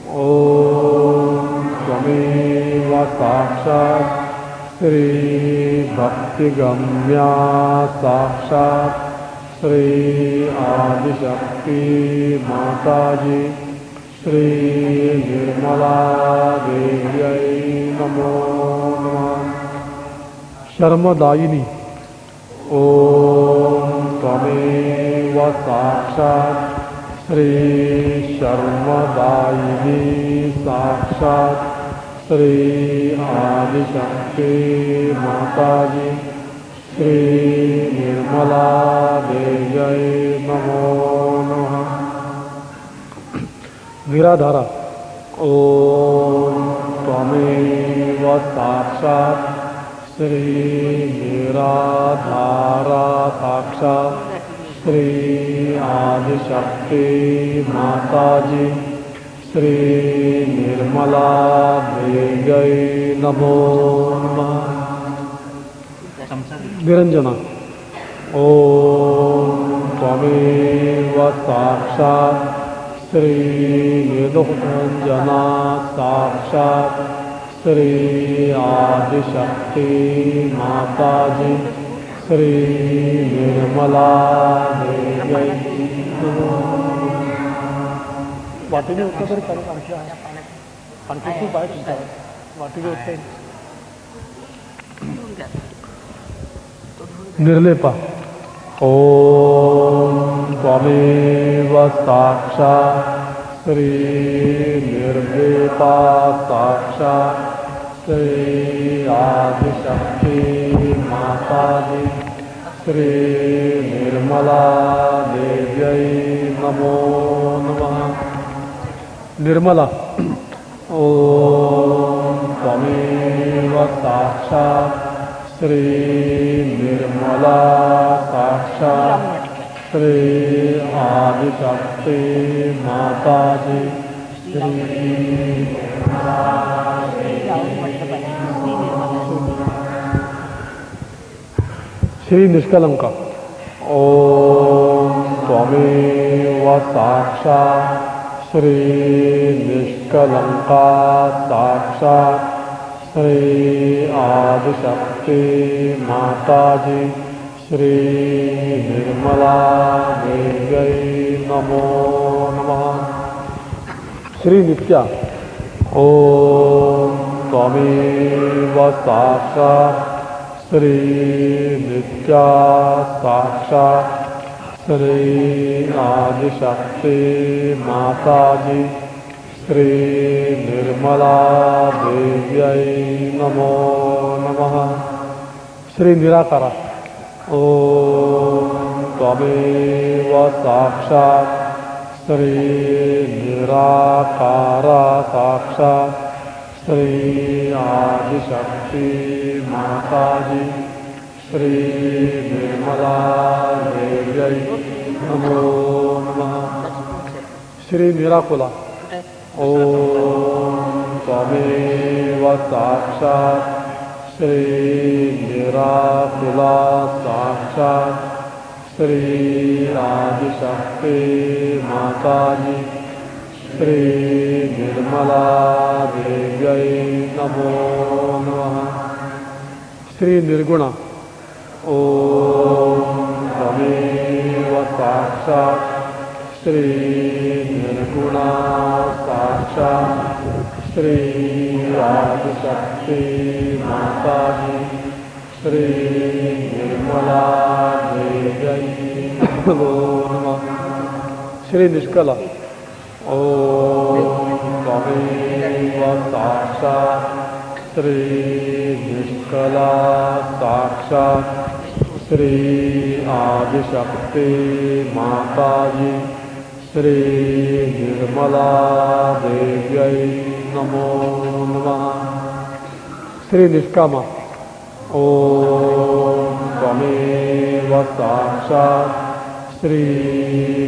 Om Twameva Sakshat Sri Bhakti Gamya Sakshat Sri Adi Shakti Mataji Sri Nirmala Devyai Namo Namah Sharmadayini Om Twameva Sakshat Sri Sharmadayini Sakshat Sri Adi Shakti Mataji Sri Nirmala Devyai Namo Namah Niradhara ओम त्वमेव साक्षात् श्री निराधारा साक्षात् श्री आदिशक्ति माताजी श्री निर्मला देव्यै नमो नमः। निरंजना। ओम त्वमेव साक्षात् श्री निरंजना साक्षात् श्री आदिशक्ति माताजी श्री निर्मला देव्यै नमो। वाटीने उत्तर तरी चालेल, आणखी खूप आहे तुमच्यावर, वाटीने उत्तर. निर्लेपा. ओम त्वमेव साक्षात् श्री निर्लेपा साक्षात् श्री आदिशक्ति माताजी श्री निर्मला देव्यै नमो नमः। निर्मला। ओम त्वमेव साक्षात् श्री निर्मला साक्षात् श्री आदिशक्ति माताजी श्री निर्मला श्री निष्कलंका। ओम त्वमेव साक्षात् श्री निष्कलंका साक्षात् श्री आदिशक्ति माताजी श्री निर्मला देव्यै नमो नमः। श्री नित्या। ओम त्वमेव साक्षात् श्री नित्या साक्षात् श्री आदिशक्ति माताजी श्री निर्मला देव्यै नमो नमः। श्री निराकारा। ओम त्वमेव साक्षात् श्री निराकारा साक्षात् श्री आदिशक्ति माताजी श्री निर्मला देव्यै नमो नमः। श्री निराकुला। ओम त्वमेव साक्षात् श्री निराकुला साक्षात् श्री आदिशक्ति माताजी श्री निर्मला देव्यै नमो नमः। श्री निर्गुणा। ओम त्वमेव साक्षात् श्री निर्गुणा साक्षात् श्री आदिशक्ति माताजी श्री निर्मला देव्यै नमो नमः। श्री निष्कला। ओम त्वमेव साक्षात् श्री निष्कला साक्षात् श्री आदिशक्ति माताजी श्री निर्मला देव्यै नमो नमः। श्री निष्कामा। ओम त्वमेव साक्षात् श्री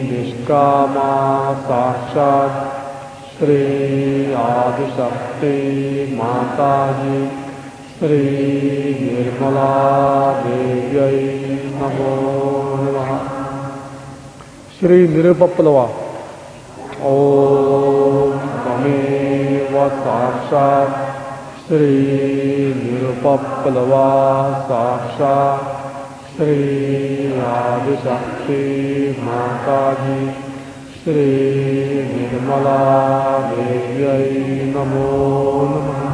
निष्कामा साक्षात् श्री आदिशक्ति माताजी श्री निर्मला देव्यै नमो नमः। श्री निरुपप्लवा। ओम त्वमेव साक्षात् श्री निरुपप्लवा साक्षात् श्री आदिशक्ति माताजी श्री निर्मला देव्यै नमो नमः।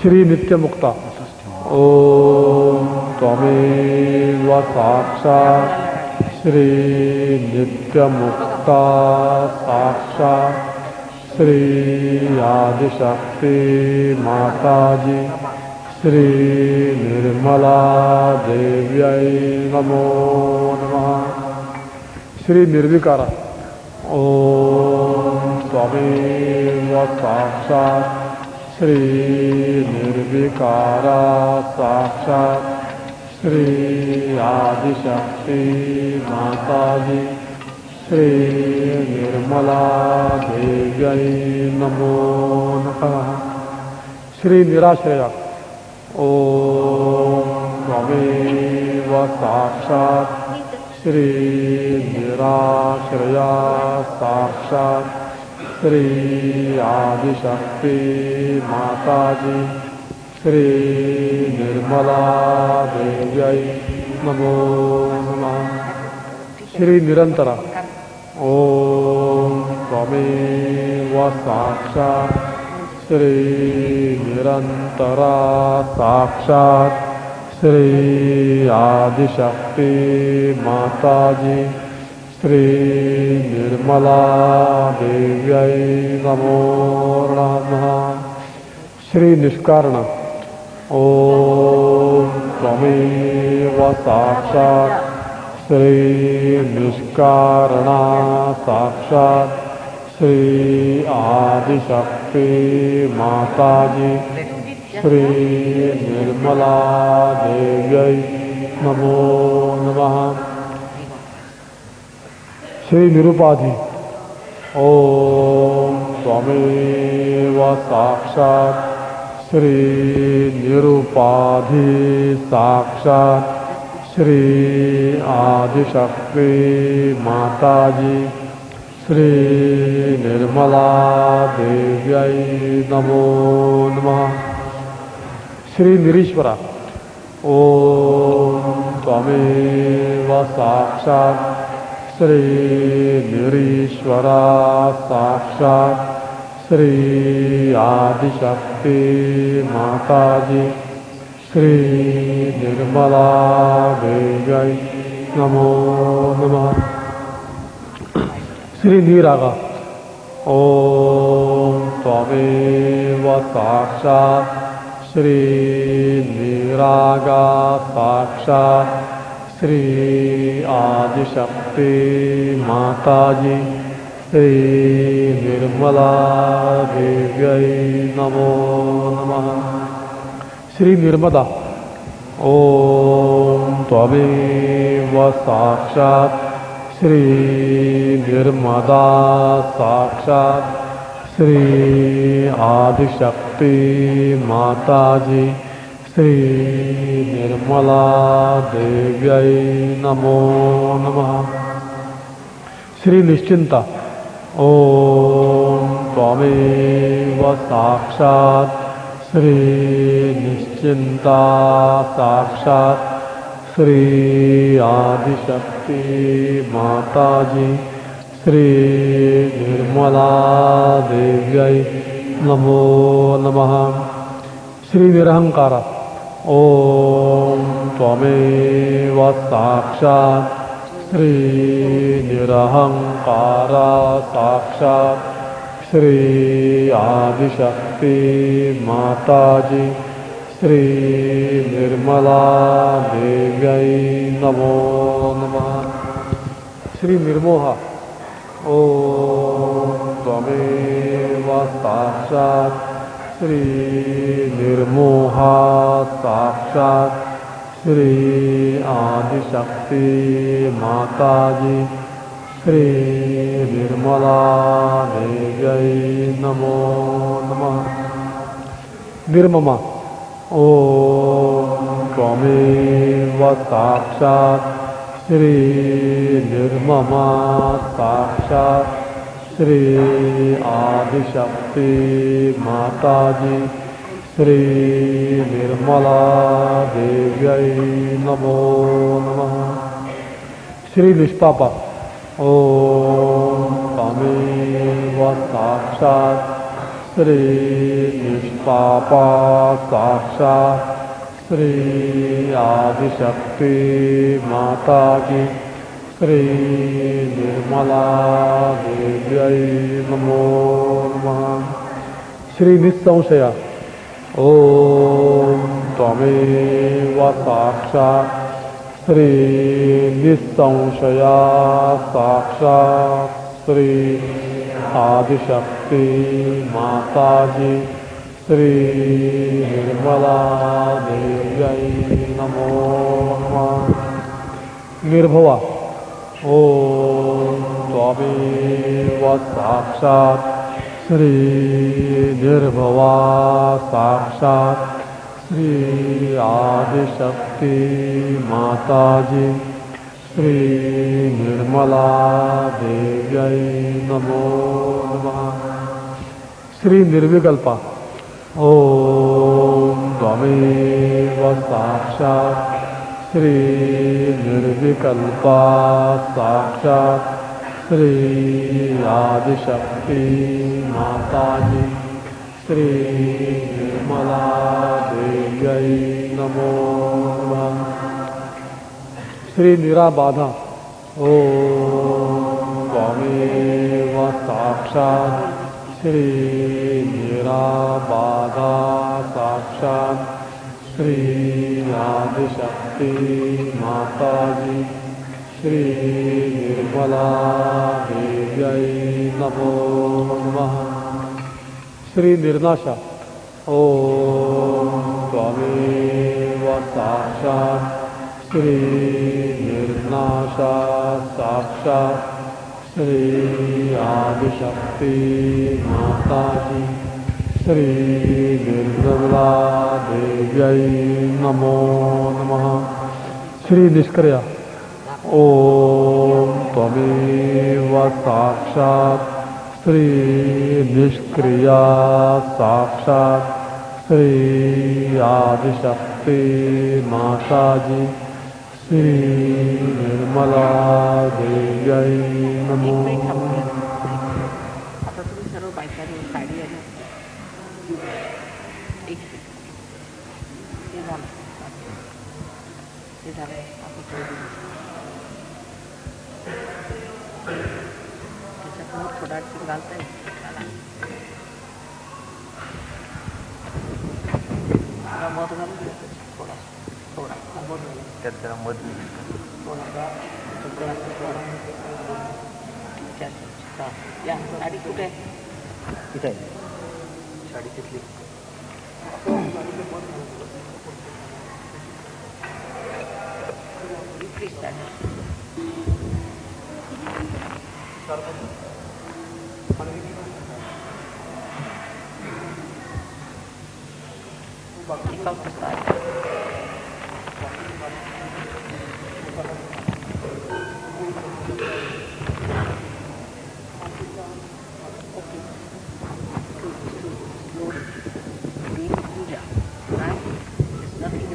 श्री नित्यमुक्ता। ओम त्वमेव साक्षात् श्री नित्यमुक्ता साक्षात् श्री आदिशक्ति माताजी श्री निर्मला देव्यै नमो नमः। श्री निर्विकारा। ओम त्वमेव साक्षात् श्री निर्विकारा साक्षात् श्री आदिशक्ति माताजी श्री निर्मला देव्यै नमो नमः। श्री निराश्रया ओम त्वमेव साक्षात् श्री निराश्रया साक्षात् श्री आदिशक्ति माताजी श्री निर्मला देव्यै नमो नमः। श्री निरंतरा ओम त्वमेव साक्षात् श्री निरंतरा साक्षात् श्री आदिशक्ति माताजी श्री निर्मला देव्यै नमो नमः। श्री निष्कारण ओम त्वमेव साक्षात् श्री निष्कारणा साक्षात् श्री आदिशक्ति माताजी श्री निर्मला देव्यै नमो नमः। श्री निरुपाधि ओम त्वमेव साक्षात् श्री निरुपाधि साक्षात् श्री आदिशक्ति माताजी श्री निर्मला देव्यै नमो नमः। श्री निरीश्वरा ओम त्वमेव साक्षात् श्री निरीश्वरा साक्षात् श्री आदिशक्ति माताजी श्री निर्मला देव्यै नमो नमः। श्री निरागा ओम त्वमेव साक्षात् श्री निरागा साक्षात् श्री आदिशक्ति माताजी श्री निर्मला देव्यै नमो नमः। श्री निर्मदा ओम त्वमेव साक्षात् श्री निर्मदा साक्षात् श्री आदिशक्ति माताजी श्री निर्मला देव्यै नमो नमः। श्री निश्चिंता ओम त्वमेव साक्षात् श्री निश्चिंता साक्षात् श्री आदिशक्ति माताजी श्री निर्मला देव्यै नमो नमः। श्री निरहंकारा ओम त्वमेव साक्षात् श्री निरहंकारा साक्षात् श्री आदिशक्ति माताजी श्री निर्मला देव्यै नमो नमः। श्री निर्मोहा ओम त्वमेव साक्षात् श्री निर्मोहा साक्षात् श्री आदिशक्ति माताजी श्री निर्मला देव्यै नमो नमः। निर्ममा ओम त्वमेव साक्षात् श्री निर्ममा साक्षात् श्री आदिशक्ति माताजी श्री निर्मला देव्यै नमो नमः। श्री निष्पापा ओम त्वमेव साक्षात् श्री निष्पापा साक्षात् श्री आदिशक्ति माताजी श्री निर्मला देव्यै नमो नमः। श्री निस्संशया ओम त्वमेव साक्षात् श्री निस्संशया साक्षात् श्री आदिशक्ति माताजी श्री निर्मला देव्यै नमो नमः। निर्भवा ओम त्वमेव साक्षात् श्री निर्भवा साक्षात् श्री आदिशक्ति माताजी श्री निर्मला देव्यै नमो नमः। श्री निर्विकल्पा ओम त्वमेव साक्षात् श्री निर्विकल्पा साक्षात् श्री आदिशक्ति माताजी श्री निर्मला देव्यै नमो नमः। श्री निराबाधा ओम त्वमेव साक्षात् श्री निराबाधा साक्षात् श्री आदिशक्ति माताजी श्री निर्मला देव्यै नमो नमः। श्री निर्नाशा ओम त्वमेव साक्षात् श्री निर्नाशा साक्षात् श्री आदिशक्ति माताजी श्री निर्मला देव्यै नमो नमः। श्री निष्क्रिया ओम त्वमेव साक्षात् श्री निष्क्रिया साक्षात् श्री आदिशक्ति माताजी श्री निर्मला देव्यै नमो नमः। आता तुम्ही सर्व बायकांनी साडी आणि एक हे झालं हे झालं त्याच्यात थोडा घालता येईल मध घालून थोडा थोडा त्यात जरा मध या साडी कुठे आहे इथे आहे साडी तिथली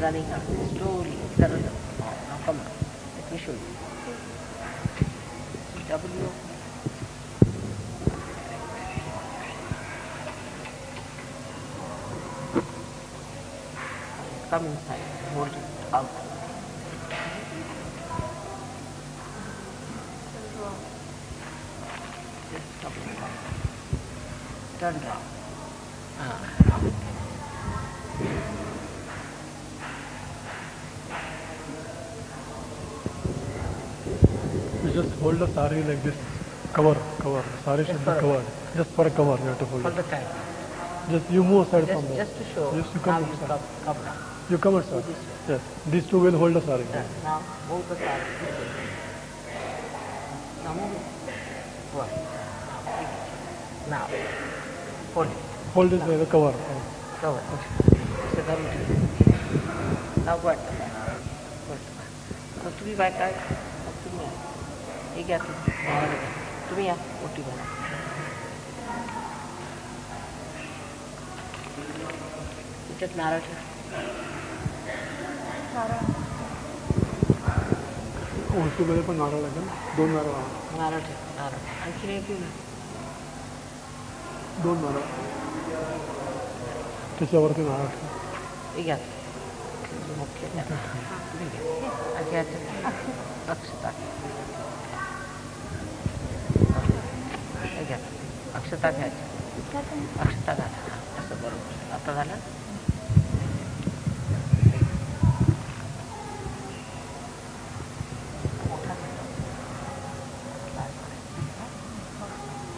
running up slowly. Now come on. Let me show you. W. Come inside. Hold it out. Just stop it. Turn round. Just hold the sari like this. Cover. Sari should be covered. Just for a cover, you have to hold Hold the it. time. Just you move aside from there. Just to show. Just you come Now you aside. come down. You come aside. Yes. These two will hold the sari. Now move the side. Now move it. One. Now hold it. Hold this like a cover. Cover. So come to now what? So तुम्ही bye काय तुम्ही हे घ्या तुम्ही या मोठी बघा त्याच्यात नारळ उलटीमध्ये पण नारळ लागेल. 2 नारळ. नारळ ठेव नारळ आणखी एक घेऊन 2 नारळ त्याच्यावरती नारळ ठेव. हे घ्या मुख्य अक्षता हे घ्या अक्षता घ्यायची अक्षता घाला असं बरोबर आता झालं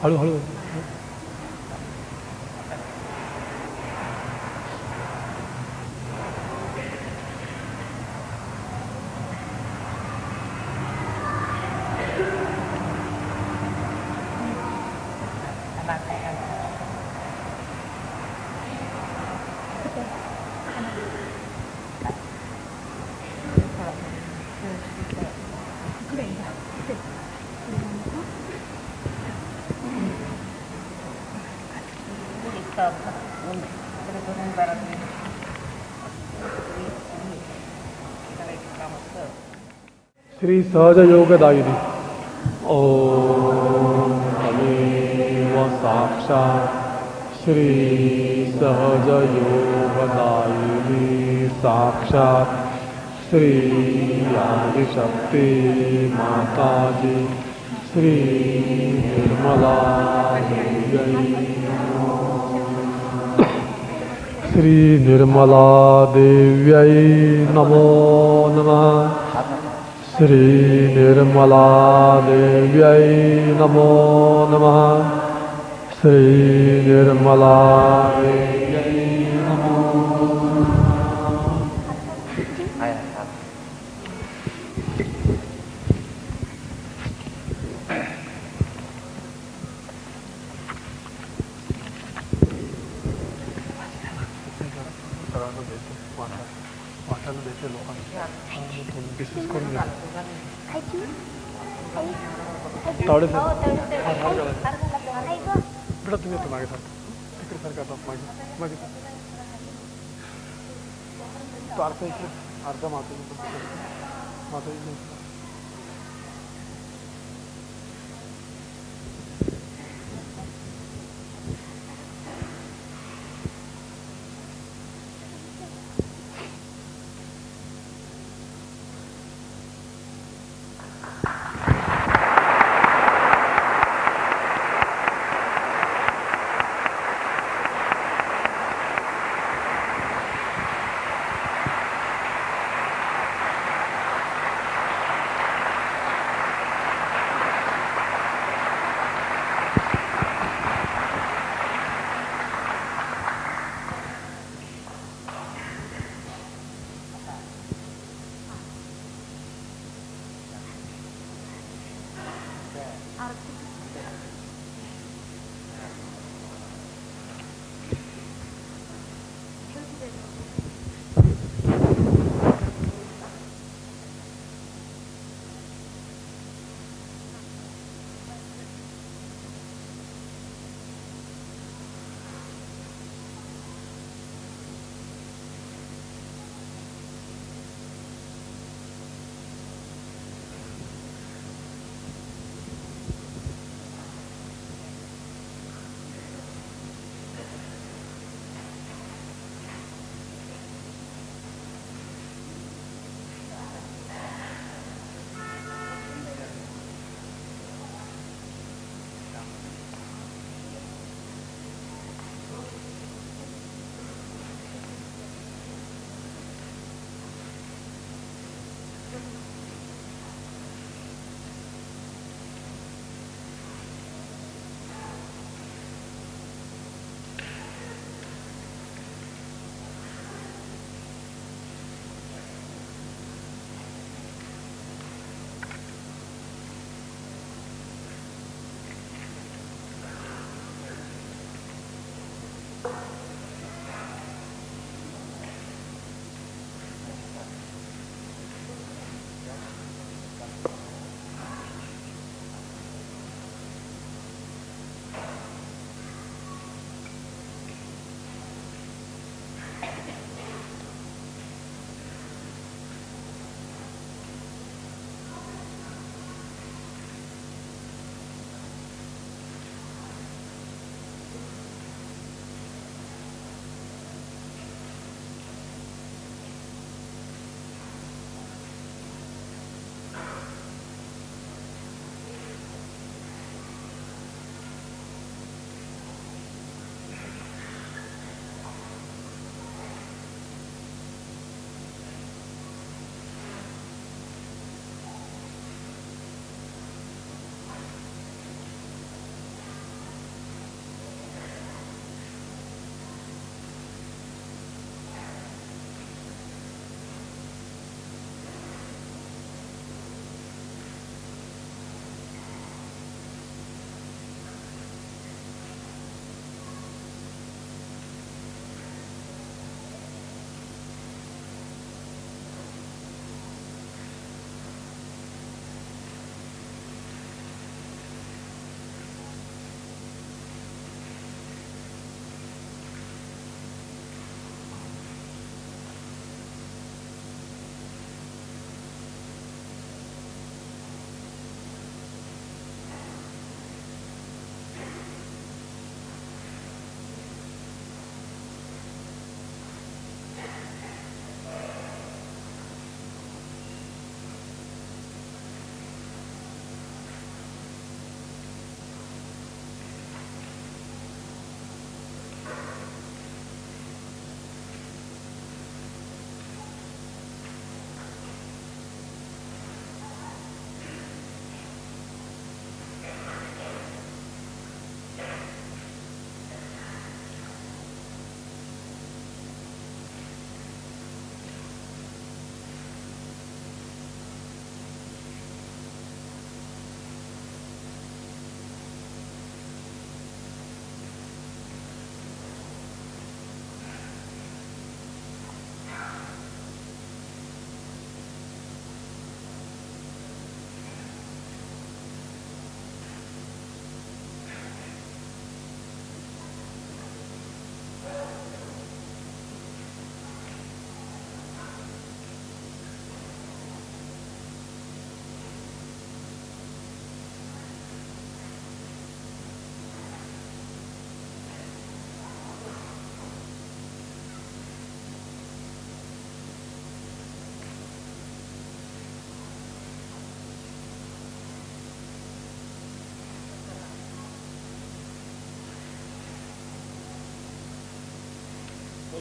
हळूहळू श्री सहज योगदायिनी। ओम तमेव साक्षात् श्री सहज योगदायिनी साक्षात् श्री आदिशक्ति माता जी श्री निर्मला देव्यै श्री निर्मला देव्यै नमो नमः। श्री निर्मला देव्यै नमो नमः। श्री निर्मला देव्यै नमो तावडे बेटा तुम्ही येतो मागे सारखं तिकडे सारखं आता मागे मागे तो अर्धा इकडे अर्धा माता माता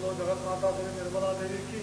बोलो जगत माता श्री निर्मला देवी की।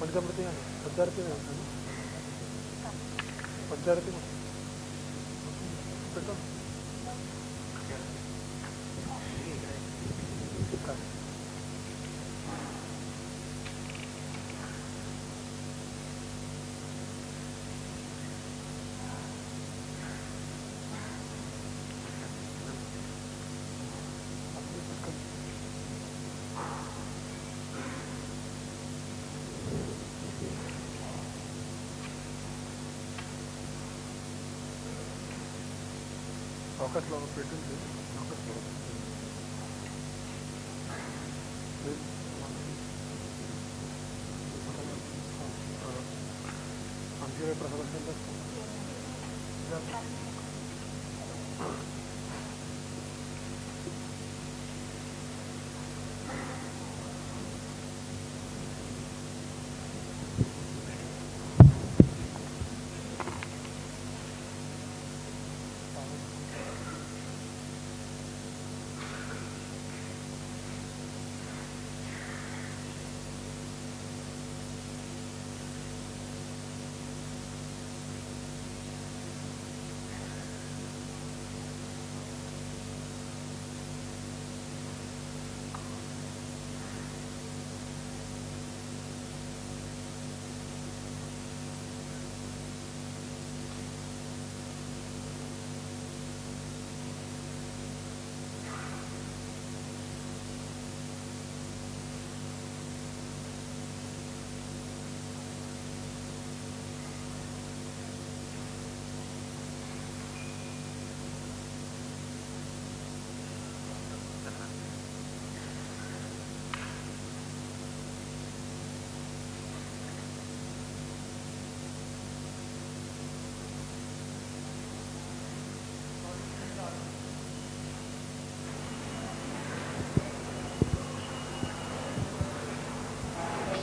पंचामृति पंचारती पंचारती అవకాశంలో పెట్టింది అవకాశంలో అంతే ప్రసాదం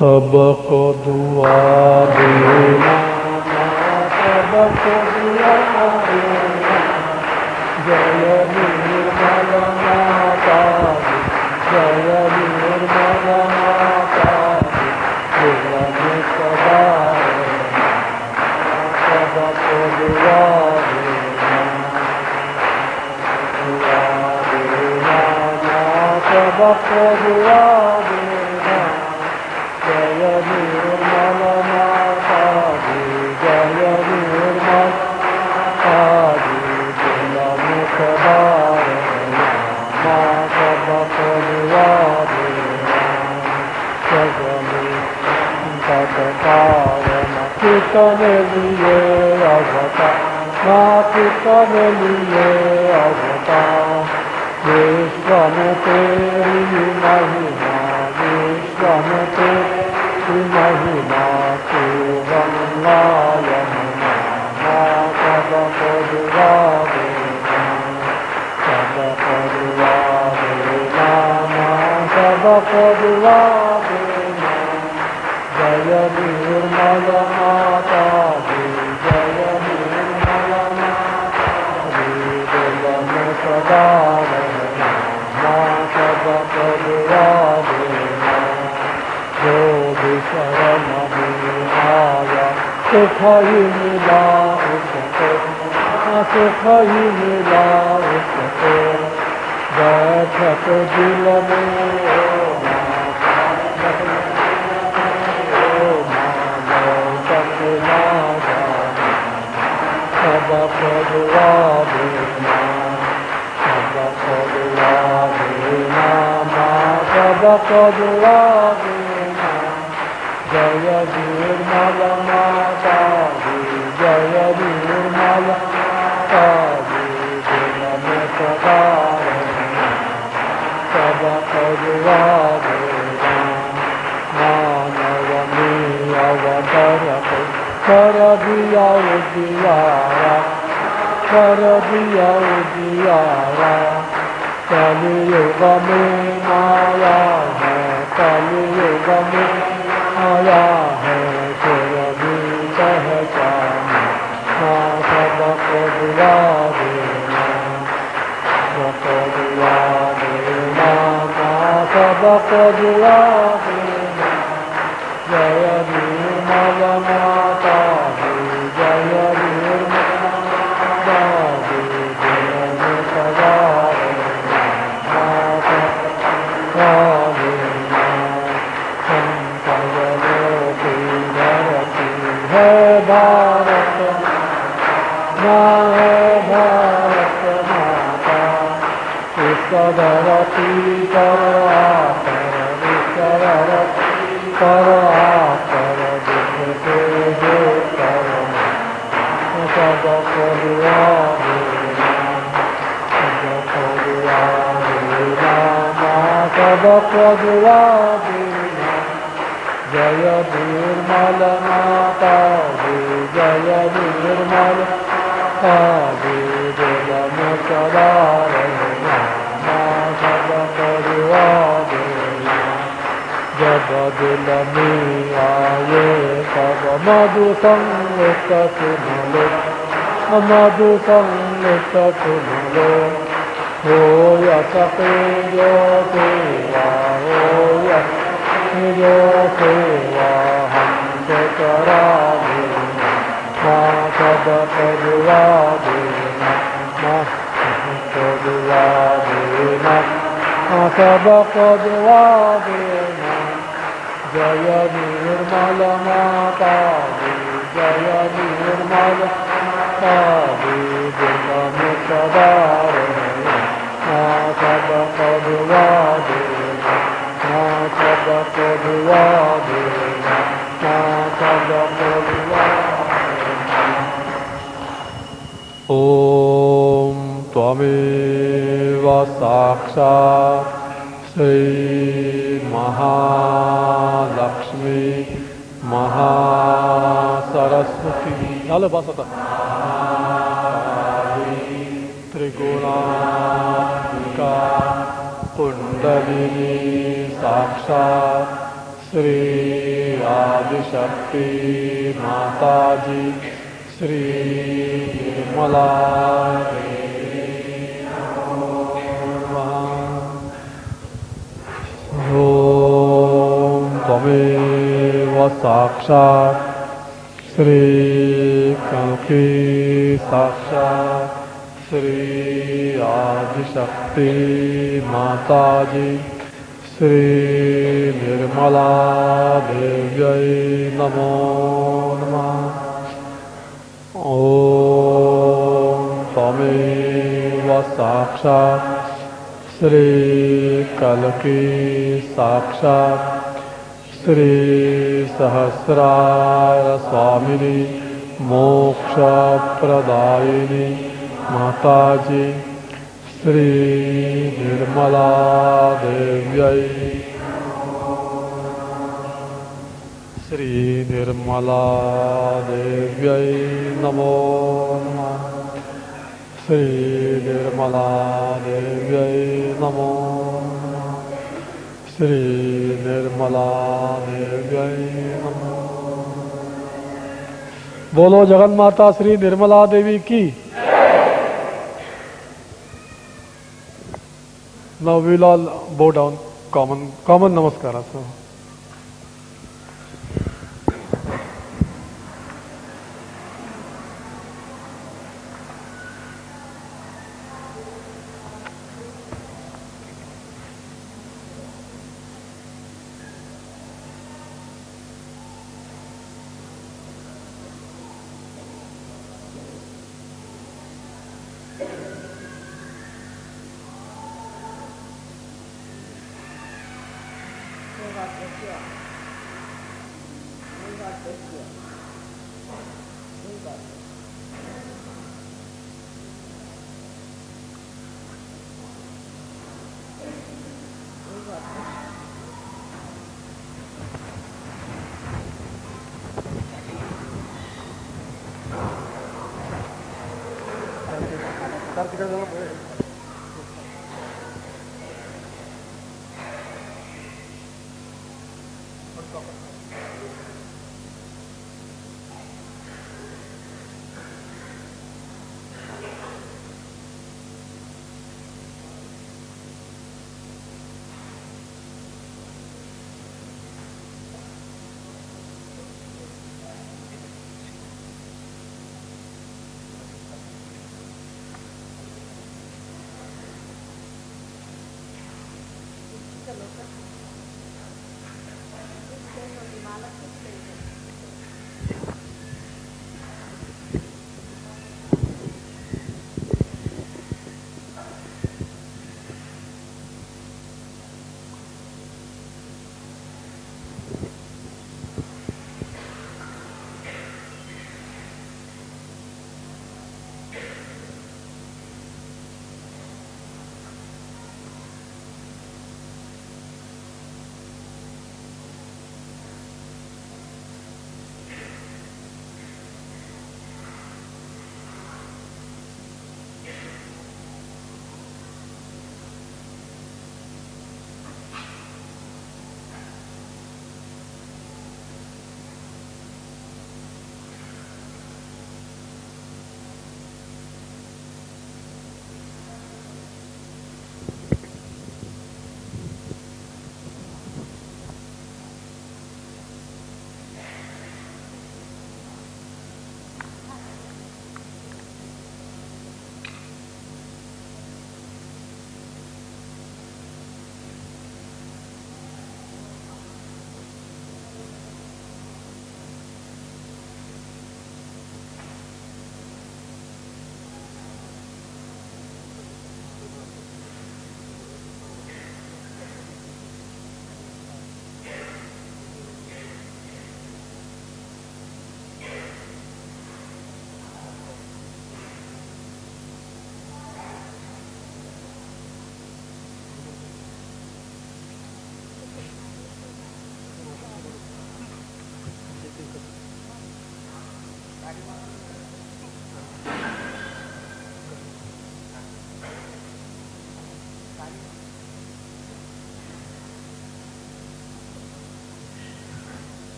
सबको दुआ देना, सबको दुआ देना, जय निर्मल माता दी, जय निर्मल माता दी, जय सदा सबको दुआ देना, दुआ देना, सबको दुआ देना, जय निर्मल माता दी, जय निर्मल माता दी, जय मुख धारणा, माँ सबको दुआ देना, जगमुख पावन कितने लिए अवतार ना कितने लिए अवतार विश्व में तेरी महिमा विश्व में तेरी महिमा तू गंगा यमुना सब पदुआ देना सब पदुआ देना सब पदुआ देना जय निर्मल माता दी जय निर्मल माता दी दिल में सदा रहना माँ सब पदुआ देना जो भी शरण में आया सुख ही मिला उसको सुख ही मिला उसको बैठक दिल में सब पदुआ देना सब पदुआ देना माँ सब पदुआ देना जय निर्मल माता दी जय निर्मल माता दी दिल में सदा रहना सब पदुआ देना मानव में अवतर कर दिया उजियारा कर दिया उजियारा कलियुग में माया है कलियुग में माया है फिर भी पहचाना माँ सबको दुआ देना सबको दुआ देना माँ सबको दुआ देना जय निर्मल माता दी जय निर्मल माता दी दिल में सदा रहना माता देना संतजनों की धरती है भारत माँ है भारत माता इस धरती पर आकर इस धरती पर आकर दुख से जो करना सबको दुआ देना सबको दुआ देना माँ सबको दुआ देना जय निर्मल माता दी जय निर्मल माता दी दिल में सदा रहना माँ सबको दुआ देना जब दिल में आए तब मधु संगीत सुन लो मधु संगीत सुन लो हो सके जो सेवा हो जो सेवा हमसे करा देना माँ सबको दुआ देना माँ सबको दुआ देना माँ सबको दुआ देना जय निर्मल माता दी जय निर्मल माता दी दिल में सदा रहना माँ सबको दुआ देना माँ सबको दुआ देना माँ सबको दुआ देना। ओम त्वमेव साक्षात् श्री महालक्ष्मी महासरस्वती चलो बस होता त्रिगुणात्मिका कुंडलिनी साक्षात् श्री आदिशक्ति माताजी श्री निर्मला ओम त्वमेव साक्षात् श्री कल्की साक्षात् श्री आदिशक्ति माताजी श्री निर्मला देव्यै नमो नमः। ओम त्वमेव साक्षात् श्री कल्की साक्षात् श्री सहस्रार स्वामिनी मोक्षप्रदायिनी माताजी श्री निर्मला देव्यै श्री निर्मला देव्यै नमो नमः श्री निर्मला देव्यै नमो नमः श्री निर्मला देव्यै नमो। बोलो जगन्माता श्री निर्मला देवी की। Now we will all bow down common namaskara. So.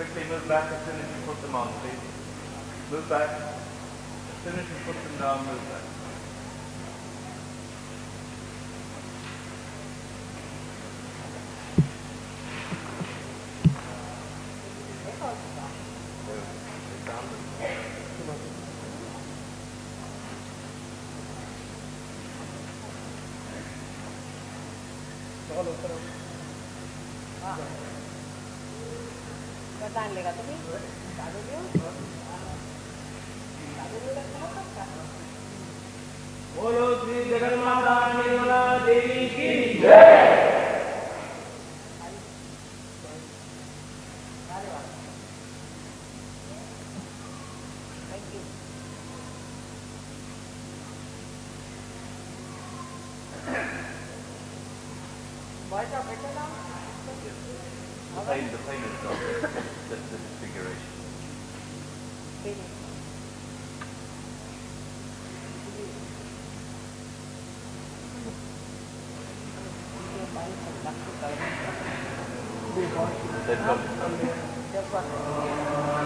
quickly move back as soon as you put them on, please. Move back. As soon as you put them down, move back. लेगा तुम्ही बोलो श्री जगन्माता निर्मला देवी की जय। The pain is not the disfiguration. They've got